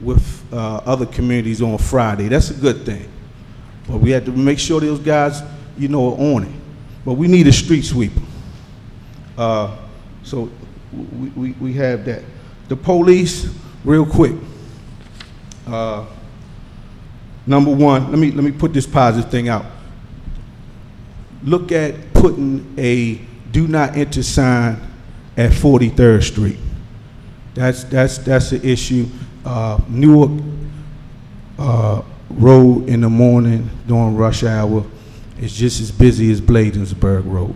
with other communities on Friday. That's a good thing. But we had to make sure those guys, you know, are on it. But we need a street sweeper. So we have that. The police, real quick. Number one, let me put this positive thing out. Look at putting a do not enter sign at 43rd Street. That's an issue. Newark Road in the morning during rush hour is just as busy as Bladensburg Road.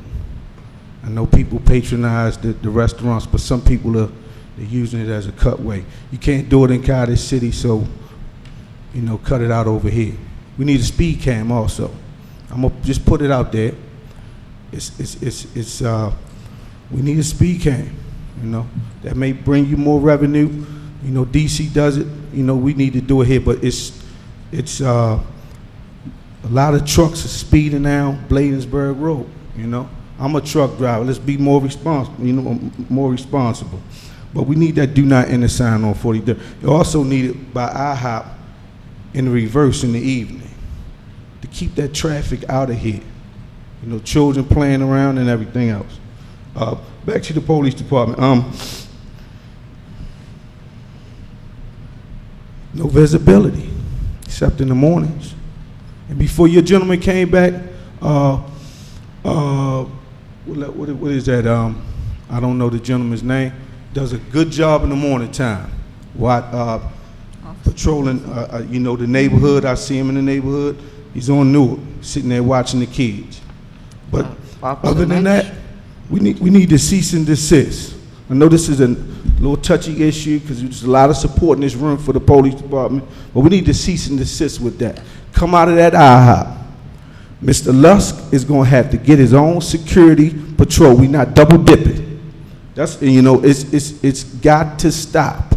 I know people patronize the restaurants, but some people are using it as a cutway. You can't do it in Cottage City, so you know, cut it out over here. We need a speed cam also. I'm gonna just put it out there. We need a speed cam. You know, that may bring you more revenue. You know, DC does it. You know, we need to do it here, but it's a lot of trucks are speeding down Bladensburg Road. You know, I'm a truck driver. Let's be more responsible. You know, more responsible. But we need that do not enter sign on 43rd. You also need it by IHOP in the reverse in the evening to keep that traffic out of here. You know, children playing around and everything else. Back to the police department. No visibility, except in the mornings. And before your gentleman came back, what is that? I don't know the gentleman's name. Does a good job in the morning time. Patrolling, you know, the neighborhood. I see him in the neighborhood. He's on Newark, sitting there watching the kids. But other than that, we need to cease and desist. I know this is a little touchy issue because there's a lot of support in this room for the police department, but we need to cease and desist with that. Come out of that IHOP. Mr. Lusk is going to have to get his own security patrol. We're not double dipping. That's, you know, it's got to stop.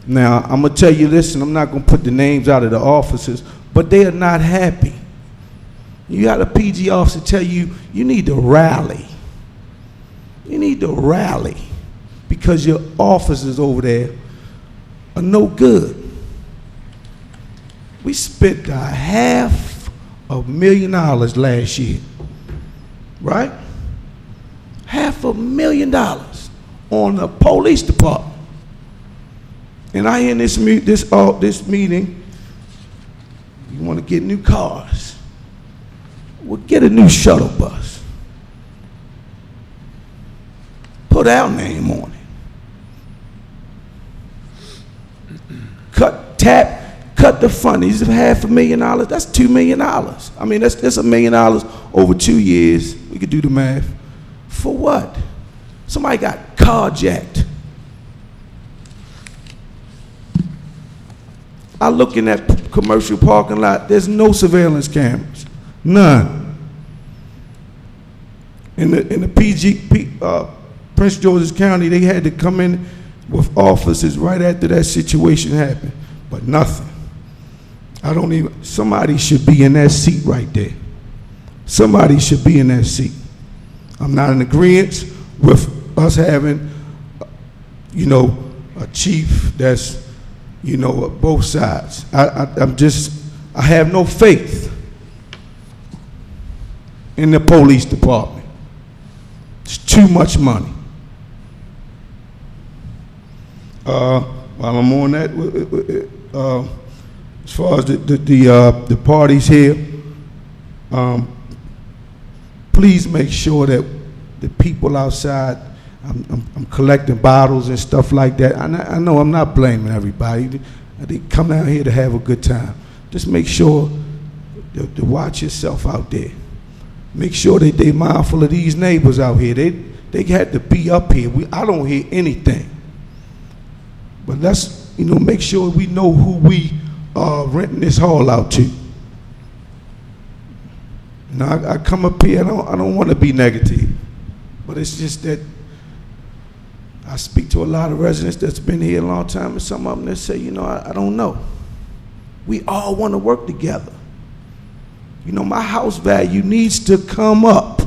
Now, I'm going to tell you this, and I'm not going to put the names out of the officers, but they are not happy. You got a PG officer tell you, you need to rally. You need to rally because your officers over there are no good. We spent $500,000 last year, right? $500,000 on the police department. And I hear in this meeting, you want to get new cars. Well, get a new shuttle bus. Put our name on it. Cut the funding. $500,000, that's $2 million. I mean, that's $1 million over 2 years. We could do the math. For what? Somebody got carjacked. I look in that commercial parking lot, there's no surveillance cameras. None. In the Prince George's County, they had to come in with officers right after that situation happened, but nothing. Somebody should be in that seat right there. Somebody should be in that seat. I'm not in agreement with us having, a chief that's, both sides. I have no faith in the police department. It's too much money. While I'm on that, as far as the parties here, please make sure that the people outside, I'm collecting bottles and stuff like that. I know I'm not blaming everybody. They come down here to have a good time. Just make sure to watch yourself out there. Make sure that they're mindful of these neighbors out here. They had to be up here. I don't hear anything. But let's make sure we know who we are renting this hall out to. Now I come up here, I don't want to be negative, but it's just that I speak to a lot of residents that's been here a long time, and some of them that say, I don't know. We all want to work together. My house value needs to come up.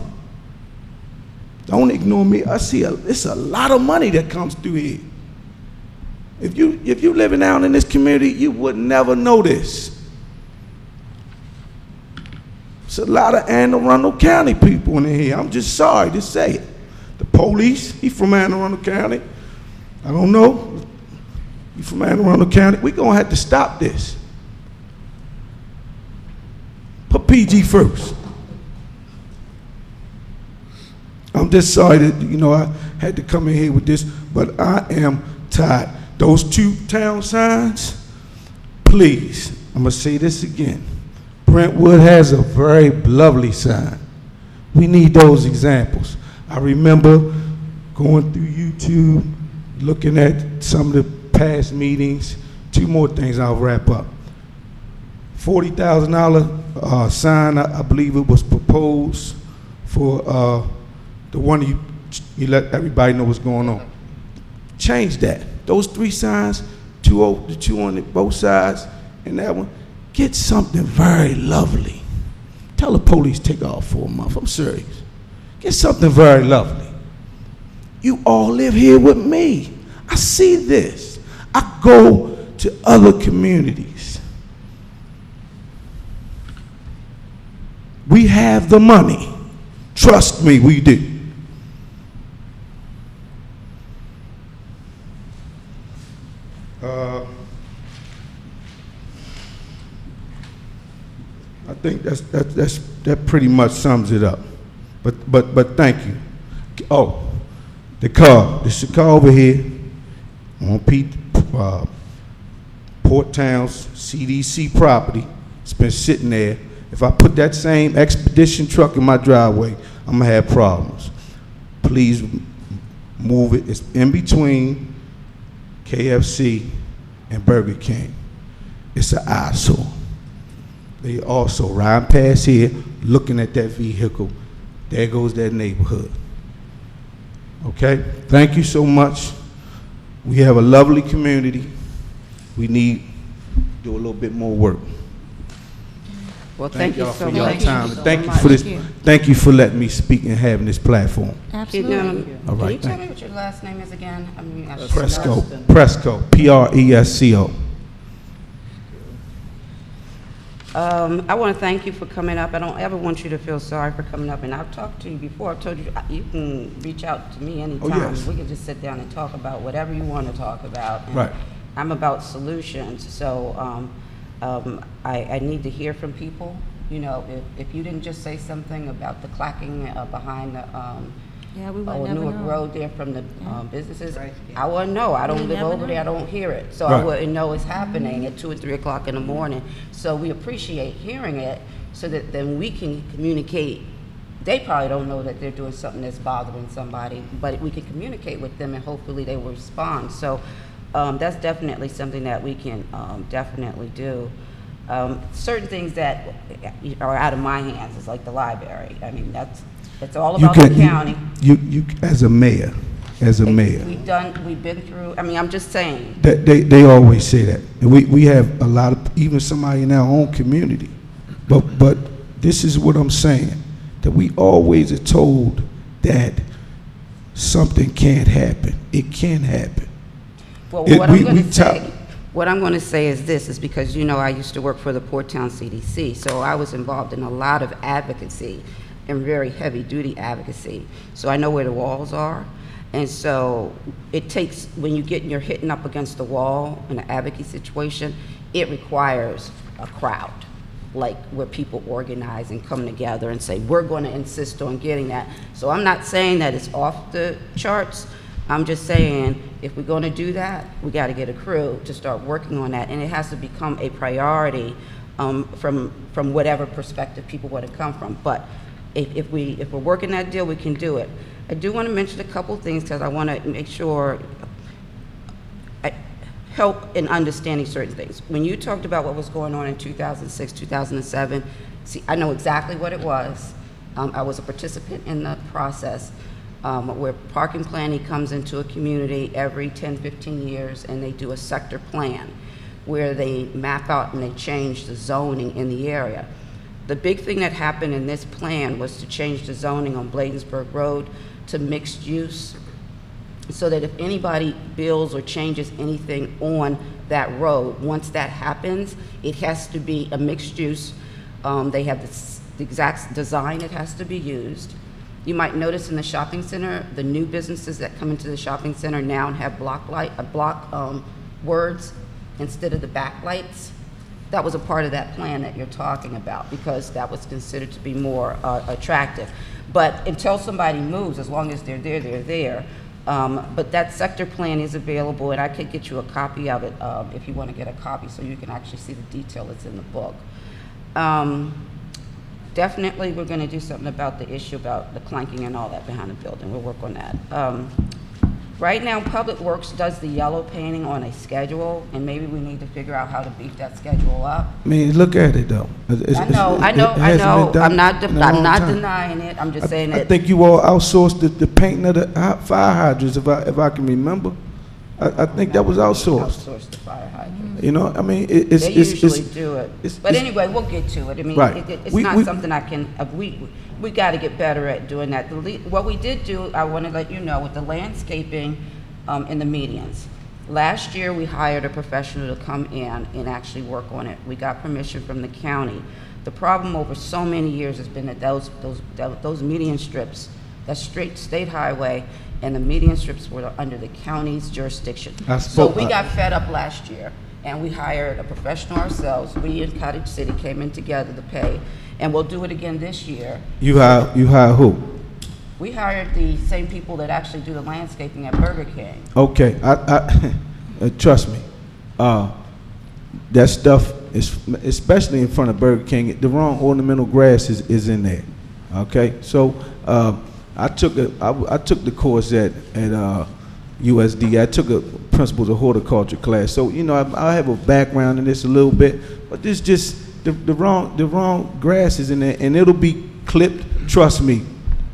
Don't ignore me. I see it's a lot of money that comes through here. If you living down in this community, you would never know this. It's a lot of Anne Arundel County people in here. I'm just sorry to say it. The police, he from Anne Arundel County. I don't know. He from Anne Arundel County. We're going to have to stop this. Put PG first. I'm just sorry that, I had to come in here with this, but I am tired. Those 2 town signs, please, I'm going to say this again. Brentwood has a very lovely sign. We need those examples. I remember going through YouTube, looking at some of the past meetings. 2 more things, I'll wrap up. $40,000 sign, I believe it was proposed for the one you let everybody know what's going on. Change that. Those 3 signs, the 2 on both sides, and that one, get something very lovely. Tell the police take off for a month. I'm serious. Get something very lovely. You all live here with me. I see this. I go to other communities. We have the money. Trust me, we do. I think that pretty much sums it up. But thank you. Oh, the car over here on Port Town's CDC property. It's been sitting there. If I put that same expedition truck in my driveway, I'm gonna have problems. Please move it. It's in between KFC and Burger King. It's an eyesore. They also riding past here, looking at that vehicle. There goes that neighborhood. Okay? Thank you so much. We have a lovely community. We need to do a little bit more work. Well, thank you y'all so for your much. time. Thank you for this. Thank you for letting me speak and having this platform. Absolutely. All right, Can you tell thank me what your last name is again? Presco, P-R-E-S-C-O. I want to thank you for coming up. I don't ever want you to feel sorry for coming up. And I've talked to you before. I've told you you can reach out to me anytime. Oh, yes. We can just sit down and talk about whatever you want to talk about. And Right. I'm about solutions. So I need to hear from people. You know, if you didn't just say something about the clacking behind the Yeah, we would never Newark know. Road there from the businesses, Right, I wouldn't know. I don't You live never over there. I know. don't hear it. So I Right. wouldn't know it's happening at 2 or 3 o'clock in the morning. So we appreciate hearing it so that then we can communicate. They probably don't know that they're doing something that's bothering somebody, but we can communicate with them and hopefully they will respond. So that's definitely something that we can definitely do. Certain things that are out of my hands is like the library. I mean, that's all about the county. You as a mayor, We've been through, I mean, I'm just saying. they always say that. And we have a lot of, even somebody in our own community. But this is what I'm saying, that we always are told that something can't happen. It can happen. Well, It- what we- I'm going we to tell- say, what I'm going to say is this, is because, you know, I used to work for the Port Town CDC, so I was involved in a lot of advocacy and very heavy-duty advocacy. So I know where the walls are. And so it takes, when you're hitting up against the wall in an advocacy situation, it requires a crowd, like where people organize and come together and say, we're going to insist on getting that. So I'm not saying that it's off the charts. I'm just saying, if we're going to do that, we got to get a crew to start working on that, and it has to become a priority from whatever perspective people want to come from. But if we're working that deal, we can do it. I do want to mention a couple things because I want to make sure I help in understanding certain things. When you talked about what was going on in 2006, 2007, see, I know exactly what it was. I was a participant in the process where parking planning comes into a community every 10, 15 years, and they do a sector plan where they map out and they change the zoning in the area. The big thing that happened in this plan was to change the zoning on Bladensburg Road to mixed use, so that if anybody builds or changes anything on that road, once that happens, it has to be a mixed use. They have the exact design that has to be used. You might notice in the shopping center, the new businesses that come into the shopping center now have block words instead of the backlights. That was a part of that plan that you're talking about because that was considered to be more attractive. But until somebody moves, as long as they're there, they're there. But that sector plan is available, and I could get you a copy of it if you want to get a copy so you can actually see the detail that's in the book. Definitely, we're going to do something about the issue about the clanking and all that behind the building. We'll work on that. Right now, Public Works does the yellow painting on a schedule, and maybe we need to figure out how to beef that schedule up. I mean, look at it though. I know. I'm not denying it. I'm just saying I that. think you all outsourced the painting of the fire hydrants, if I can remember. I think that was outsourced. Outsource the fire hydrant. You know, I mean, They usually do it. But anyway, we'll get to it. I mean, Right. it's We- not something I can, we got to get better at doing that. What we did do, I want to let you know, with the landscaping in the medians. Last year, we hired a professional to come in and actually work on it. We got permission from the county. The problem over so many years has been that those median strips, that straight state highway, and the median strips were under the county's jurisdiction. So we got fed up last year, and we hired a professional ourselves. We in Cottage City came in together to pay, and we'll do it again this year. You hire who? We hired the same people that actually do the landscaping at Burger King. Okay, trust me, that stuff is, especially in front of Burger King, the wrong ornamental grass is in there. Okay, so I took the course at USD. I took a principles of horticulture class, so you know I have a background in this a little bit, but this just the wrong grass is in there, and it'll be clipped. Trust me,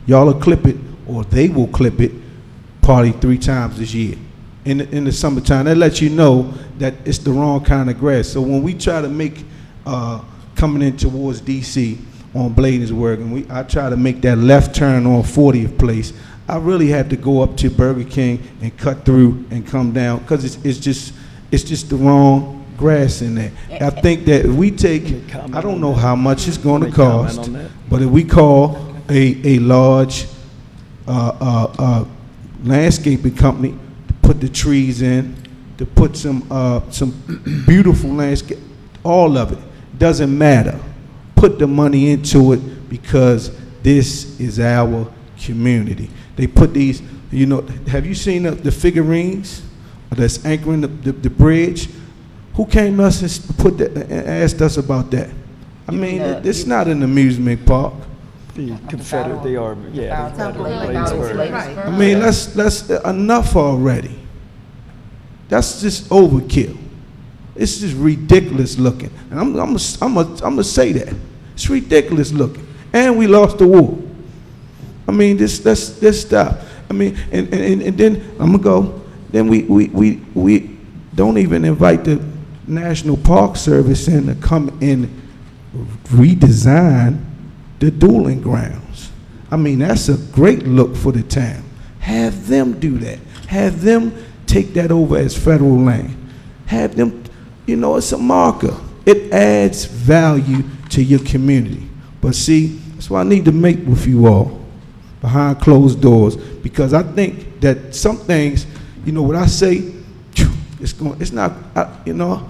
y'all will clip it, or they will clip it, probably 3 times this year. In the summertime, that lets you know that it's the wrong kind of grass. So when we try to make coming in towards DC on Bladensburg, and I try to make that left turn on 40th place, I really had to go up to Burger King and cut through and come down because it's just the wrong grass in there. I think that if we take, I don't know how much it's going to cost, but if we call a large landscaping company to put the trees in, to put some beautiful landscape, all of it. Doesn't matter. Put the money into it because this is our community. They put these, you know, have you seen the figurines that's anchoring the bridge? Who came to us and asked us about that? I mean, it's not an amusement park. The Confederate, they are, yeah. Bladensburg. I mean, let's enough already. That's just overkill. It's just ridiculous looking, and I'm gonna say that it's ridiculous looking. And we lost the war. I mean, let's stop. I mean, and then I'm gonna go. Then we don't even invite the National Park Service in to come and redesign the dueling grounds. I mean, that's a great look for the town. Have them do that. Have them take that over as federal land. Have them, you know, it's a marker. It adds value to your community. But see, that's why I need to meet with you all behind closed doors, because I think that some things, you know, what I say, it's not, you know,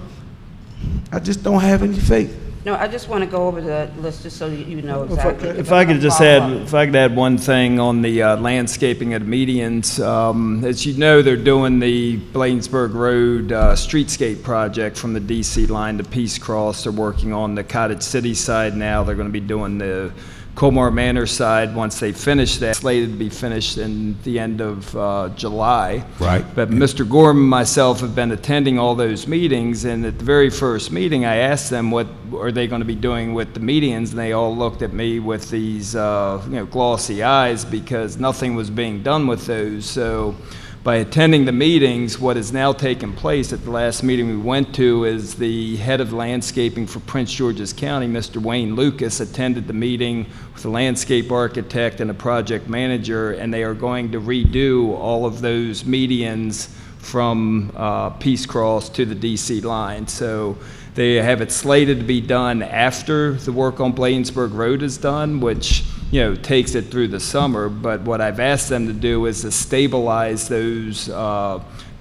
I just don't have any faith. No, I just want to go over the list just so you know exactly. If I could just add one thing on the landscaping of the medians. As you know, they're doing the Bladensburg Road streetscape project from the DC line to Peace Cross. They're working on the Cottage City side now. They're going to be doing the Colmar Manor side once they finish that. Slated to be finished in the end of July. Right. But Mr. Gorman and myself have been attending all those meetings, and at the very first meeting I asked them what are they going to be doing with the medians, and they all looked at me with these glossy eyes because nothing was being done with those. So by attending the meetings, what has now taken place at the last meeting we went to is the head of landscaping for Prince George's County, Mr. Wayne Lucas, attended the meeting with the landscape architect and a project manager, and they are going to redo all of those medians from Peace Cross to the DC line. So they have it slated to be done after the work on Bladensburg Road is done, which takes it through the summer. But what I've asked them to do is to stabilize those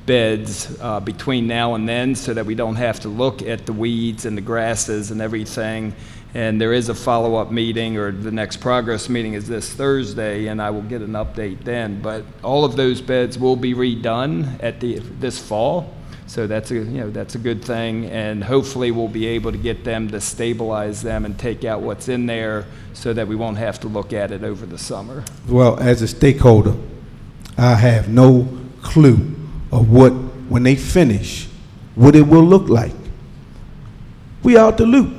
beds between now and then so that we don't have to look at the weeds and the grasses and everything. And there is a follow-up meeting, or the next progress meeting is this Thursday, and I will get an update then. But all of those beds will be redone at this fall. So that's a good thing, and hopefully we'll be able to get them to stabilize them and take out what's in there so that we won't have to look at it over the summer. Well, as a stakeholder, I have no clue of when they finish, what it will look like. We out the loop.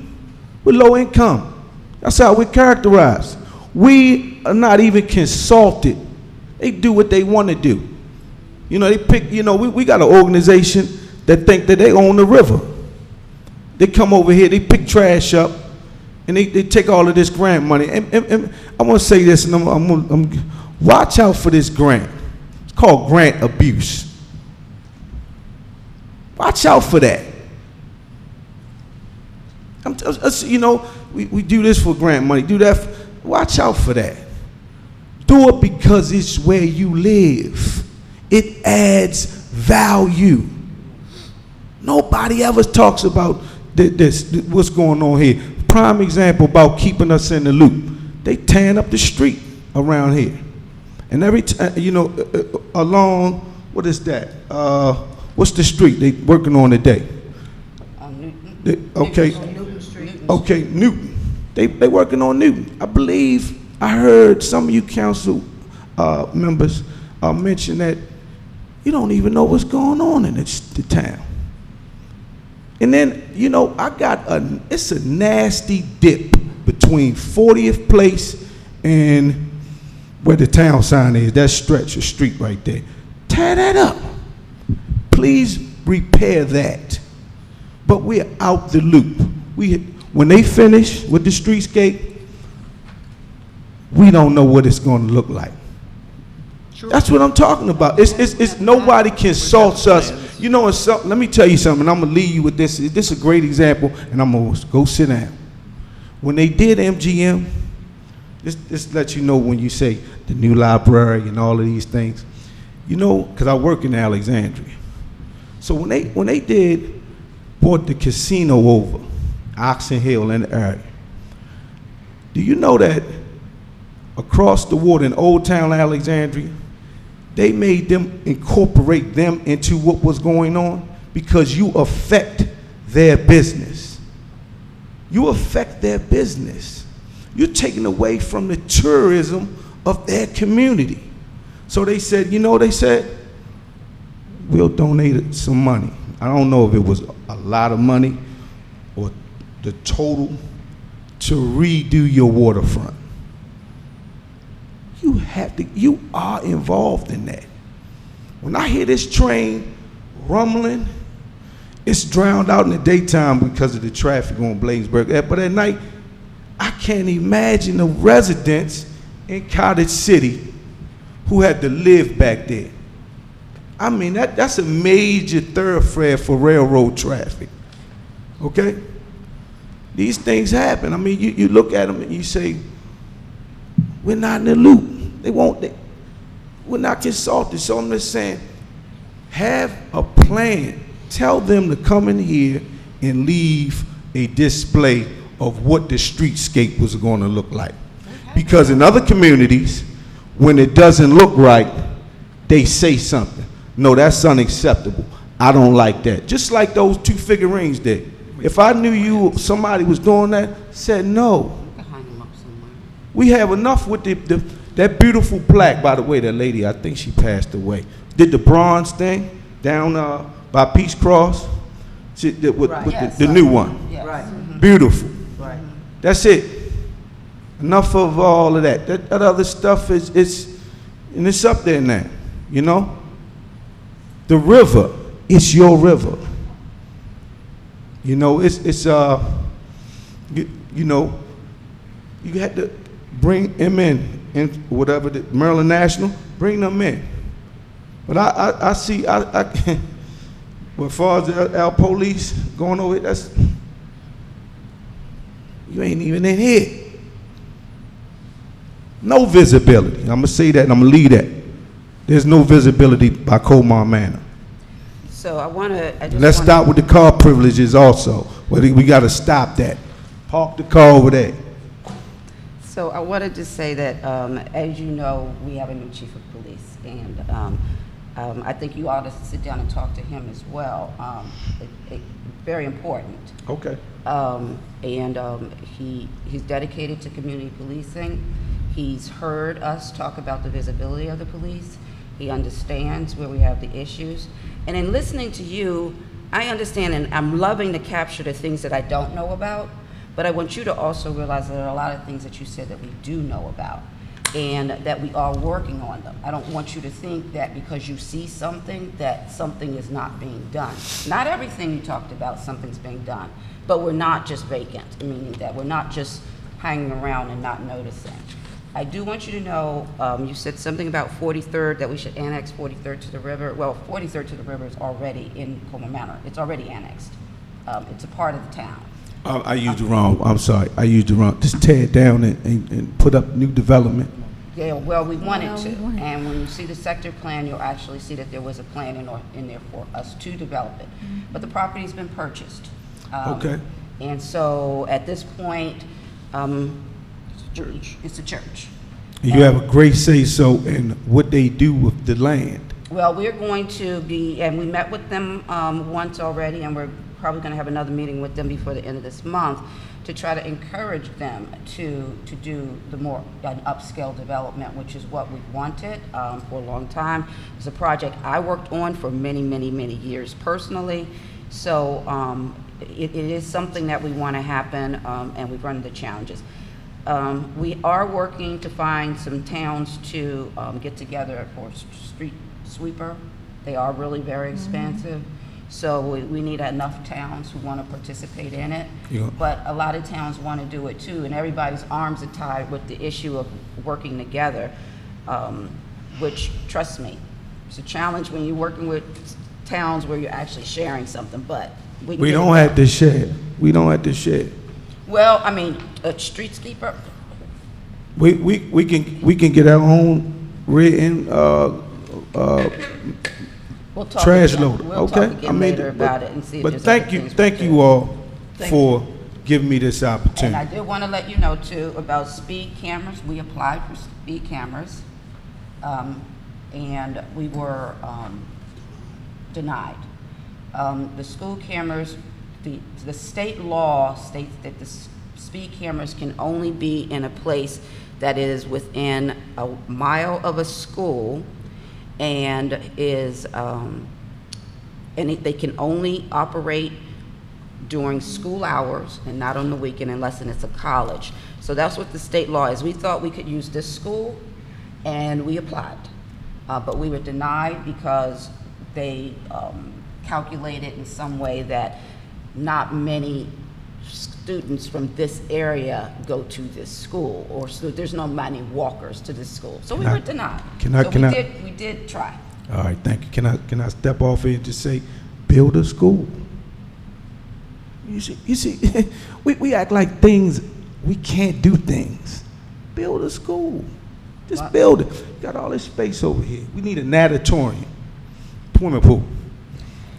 We're low income. That's how we're characterized. We are not even consulted. They do what they want to do. They pick, we got an organization that think that they own the river. They come over here, they pick trash up, and they take all of this grant money. And I want to say this, and I'm watch out for this grant. It's called grant abuse. Watch out for that. We do this for grant money, do that. Watch out for that. Do it because it's where you live. It adds value. Nobody ever talks about this, what's going on here. Prime example about keeping us in the loop. They tearing up the street around here. And every time, along, what is that? What's the street they working on today? Newton Street. Okay, Newton. They working on Newton. I believe I heard some of you council members mention that you don't even know what's going on in the town. And then, it's a nasty dip between 40th Place and where the town sign is, that stretch of street right there. Tear that up. Please repair that. But we're out the loop. When they finish with the streetscape, we don't know what it's going to look like. That's what I'm talking about. It's nobody consults us. Let me tell you something. I'm gonna leave you with this. This is a great example, and I'm gonna go sit down. When they did MGM, this lets you know when you say the new library and all of these things. Because I work in Alexandria. So when they did, brought the casino over, Oxon Hill in the area, do you know that across the water in Old Town Alexandria, they made them incorporate them into what was going on because you affect their business. You affect their business. You're taking away from the tourism of their community. So they said, you know what they said? We'll donate some money. I don't know if it was a lot of money or the total to redo your waterfront. You are involved in that. When I hear this train rumbling, it's drowned out in the daytime because of the traffic on Bladensburg. But at night, I can't imagine the residents in Cottage City who had to live back there. I mean, that's a major thoroughfare for railroad traffic, okay? These things happen. I mean, you look at them and you say, we're not in the loop. We're not consulted. So I'm just saying, have a plan. Tell them to come in here and leave a display of what the streetscape was going to look like. Because in other communities, when it doesn't look right, they say something. No, that's unacceptable. I don't like that. Just like those two figurines did. If I knew somebody was doing that, said no. We have enough with that beautiful plaque. By the way, that lady, I think she passed away, did the bronze thing down by Peace Cross. She did with the new one. Yes. Right. Beautiful. Right. That's it. Enough of all of that. That other stuff and it's up there now, you know? The river, it's your river. You know, you know, you had to bring them in whatever, the Maryland National, bring them in. But I see, as far as our police going over it, you ain't even in here. No visibility. I'm gonna say that and I'm gonna leave that. There's no visibility by Colmar Manor. So Let's stop with the car privileges also. We got to stop that. Park the car over there. So I wanted to say that, as you know, we have a new chief of police, and I think you ought to sit down and talk to him as well. Very important. Okay. He's dedicated to community policing. He's heard us talk about the visibility of the police. He understands where we have the issues. And in listening to you, I understand, and I'm loving to capture the things that I don't know about, but I want you to also realize that there are a lot of things that you said that we do know about, and that we are working on them. I don't want you to think that because you see something, that something is not being done. Not everything you talked about, something's being done, but we're not just vacant, meaning that we're not just hanging around and not noticing. I do want you to know, you said something about 43rd, that we should annex 43rd to the river. Well, 43rd to the river is already in Colmar Manor. It's already annexed. It's a part of the town. I used it wrong. I'm sorry. I used it wrong. Just tear it down and put up new development. Yeah, well, we wanted to. And when you see the sector plan, you'll actually see that there was a plan in there for us to develop it. But the property's been purchased. Okay. And so at this point, it's a church. You have a great say-so in what they do with the land. Well, we're going to be, and we met with them once already, and we're probably going to have another meeting with them before the end of this month to try to encourage them to do the more upscale development, which is what we've wanted for a long time. It's a project I worked on for many, many, many years personally. So it is something that we want to happen, and we've run into challenges. We are working to find some towns to get together for street sweeper. They are really very expensive. So we need enough towns who want to participate in it. Yeah. But a lot of towns want to do it too, and everybody's arms are tied with the issue of working together, which, trust me, it's a challenge when you're working with towns where you're actually sharing something, but we don't have to share. We don't have to share. Well, I mean, a street sweeper. We can get our own written. Well, We'll talk trash again. loader. We'll Okay, talk again later about it and see if But there's other thank you, things we thank can you do. all Thank for giving me this And I opportunity. did want to let you know too about speed cameras. We applied for speed cameras, and we were denied. The school cameras, the state law states that the speed cameras can only be in a place that is within a mile of a school and is, they can only operate during school hours and not on the weekend unless it's a college. So that's what the state law is. We thought we could use this school and we applied, but we were denied because they calculated in some way that not many students from this area go to this school, or so there's no many walkers to this school. So we were denied. We did try. All right, thank you. Can I step off here and just say, build a school? You see, we act like we can't do things. Build a school. Just build it. You got all this space over here. We need an auditorium, swimming pool,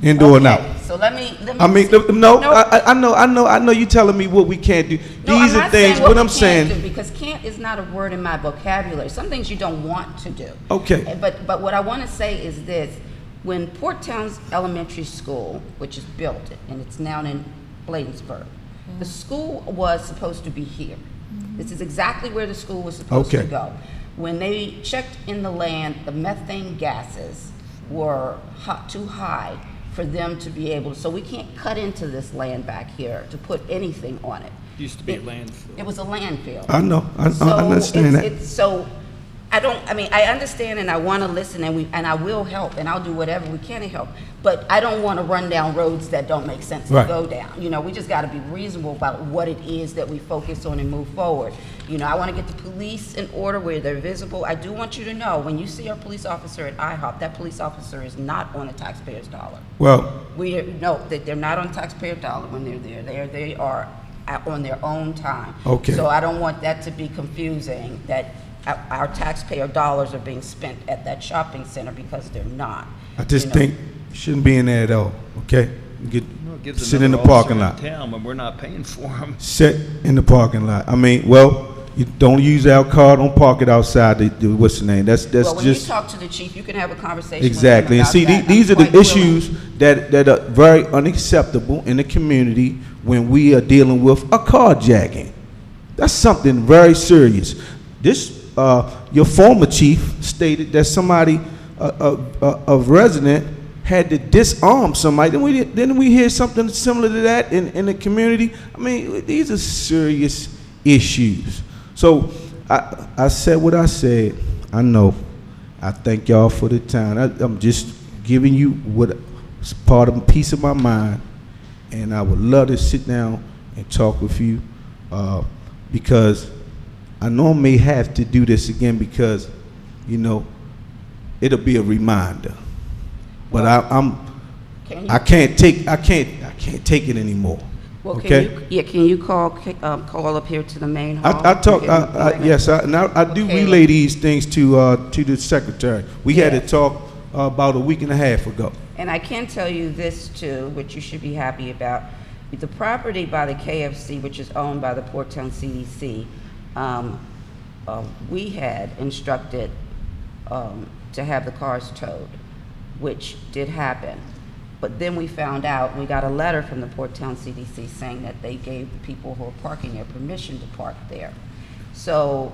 indoor and out. So let me. I mean, I know you're telling me what we can't do. These are things. What I'm saying. Because can't is not a word in my vocabulary. Some things you don't want to do. Okay. But what I want to say is this: when Port Towns Elementary School, which is built and it's now in Bladensburg, the school was supposed to be here. This is exactly where the school was supposed to go. When they checked in the land, the methane gases were too high for them to be able to, so we can't cut into this land back here to put anything on it. Used to be a landfill. It was a landfill. I know. I understand that. So I understand and I want to listen and I will help and I'll do whatever we can to help. But I don't want to run down roads that don't make sense to go down. We just got to be reasonable about what it is that we focus on and move forward. I want to get the police in order where they're visible. I do want you to know, when you see our police officer at IHOP, that police officer is not on a taxpayer's dollar. Well, We know that they're not on taxpayer dollar when they're there. They are on their own time. Okay. So I don't want that to be confusing, that our taxpayer dollars are being spent at that shopping center, because they're not. I just think you shouldn't be in there at all. Okay. Gives Sit in the another parking officer lot. in town when we're not paying for them. Sit in the parking lot. I mean, well, you don't use our car. Don't park it outside. What's the name? That's Well, when you just talk to the chief, you can have a conversation exactly. with And him about see, that. these are I'm the quite willing. issues that are very unacceptable in the community when we are dealing with a carjacking. That's something very serious. This, your former chief stated that somebody, a resident, had to disarm somebody. Didn't we hear something similar to that in the community? I mean, these are serious issues. So I said what I said. I know. I thank y'all for the time. I'm just giving you what's part of a piece of my mind, and I would love to sit down and talk with you because I know I may have to do this again because, it'll be a reminder. But I can't take it anymore. Well, Okay. can you call up here to the main hall? I talk. Yes, I do Okay. relay these things to the secretary. We had a talk about a week and a half ago. And I can tell you this too, which you should be happy about. The property by the KFC, which is owned by the Port Town CDC, we had instructed to have the cars towed, which did happen. But then we found out, we got a letter from the Port Town CDC saying that they gave the people who are parking there permission to park there. So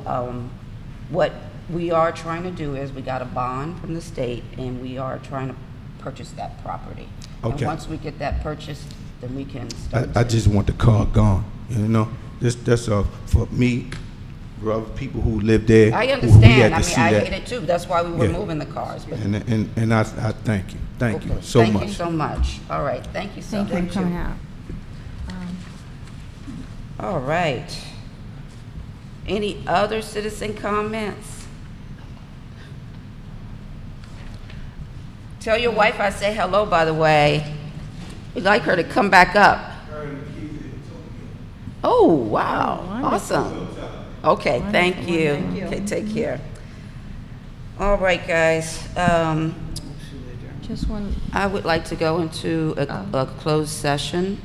what we are trying to do is we got a bond from the state and we are trying to purchase that property. Okay. And once we get that purchased, then we can start. I just want the car gone. That's for me, for other people who live there. I who understand. had to see I that. hate it too. That's why we were Yeah. moving the cars. But And I thank you. Thank you okay. so much. Thank you so much. All right. Thank you so much. Thank you for coming out. All right. Any other citizen comments? Tell your wife I say hello, by the way. We'd like her to come back up. Oh, wow. Awesome. Okay, thank you. Okay, take care. All right, guys. Just one, I would like to go into a closed session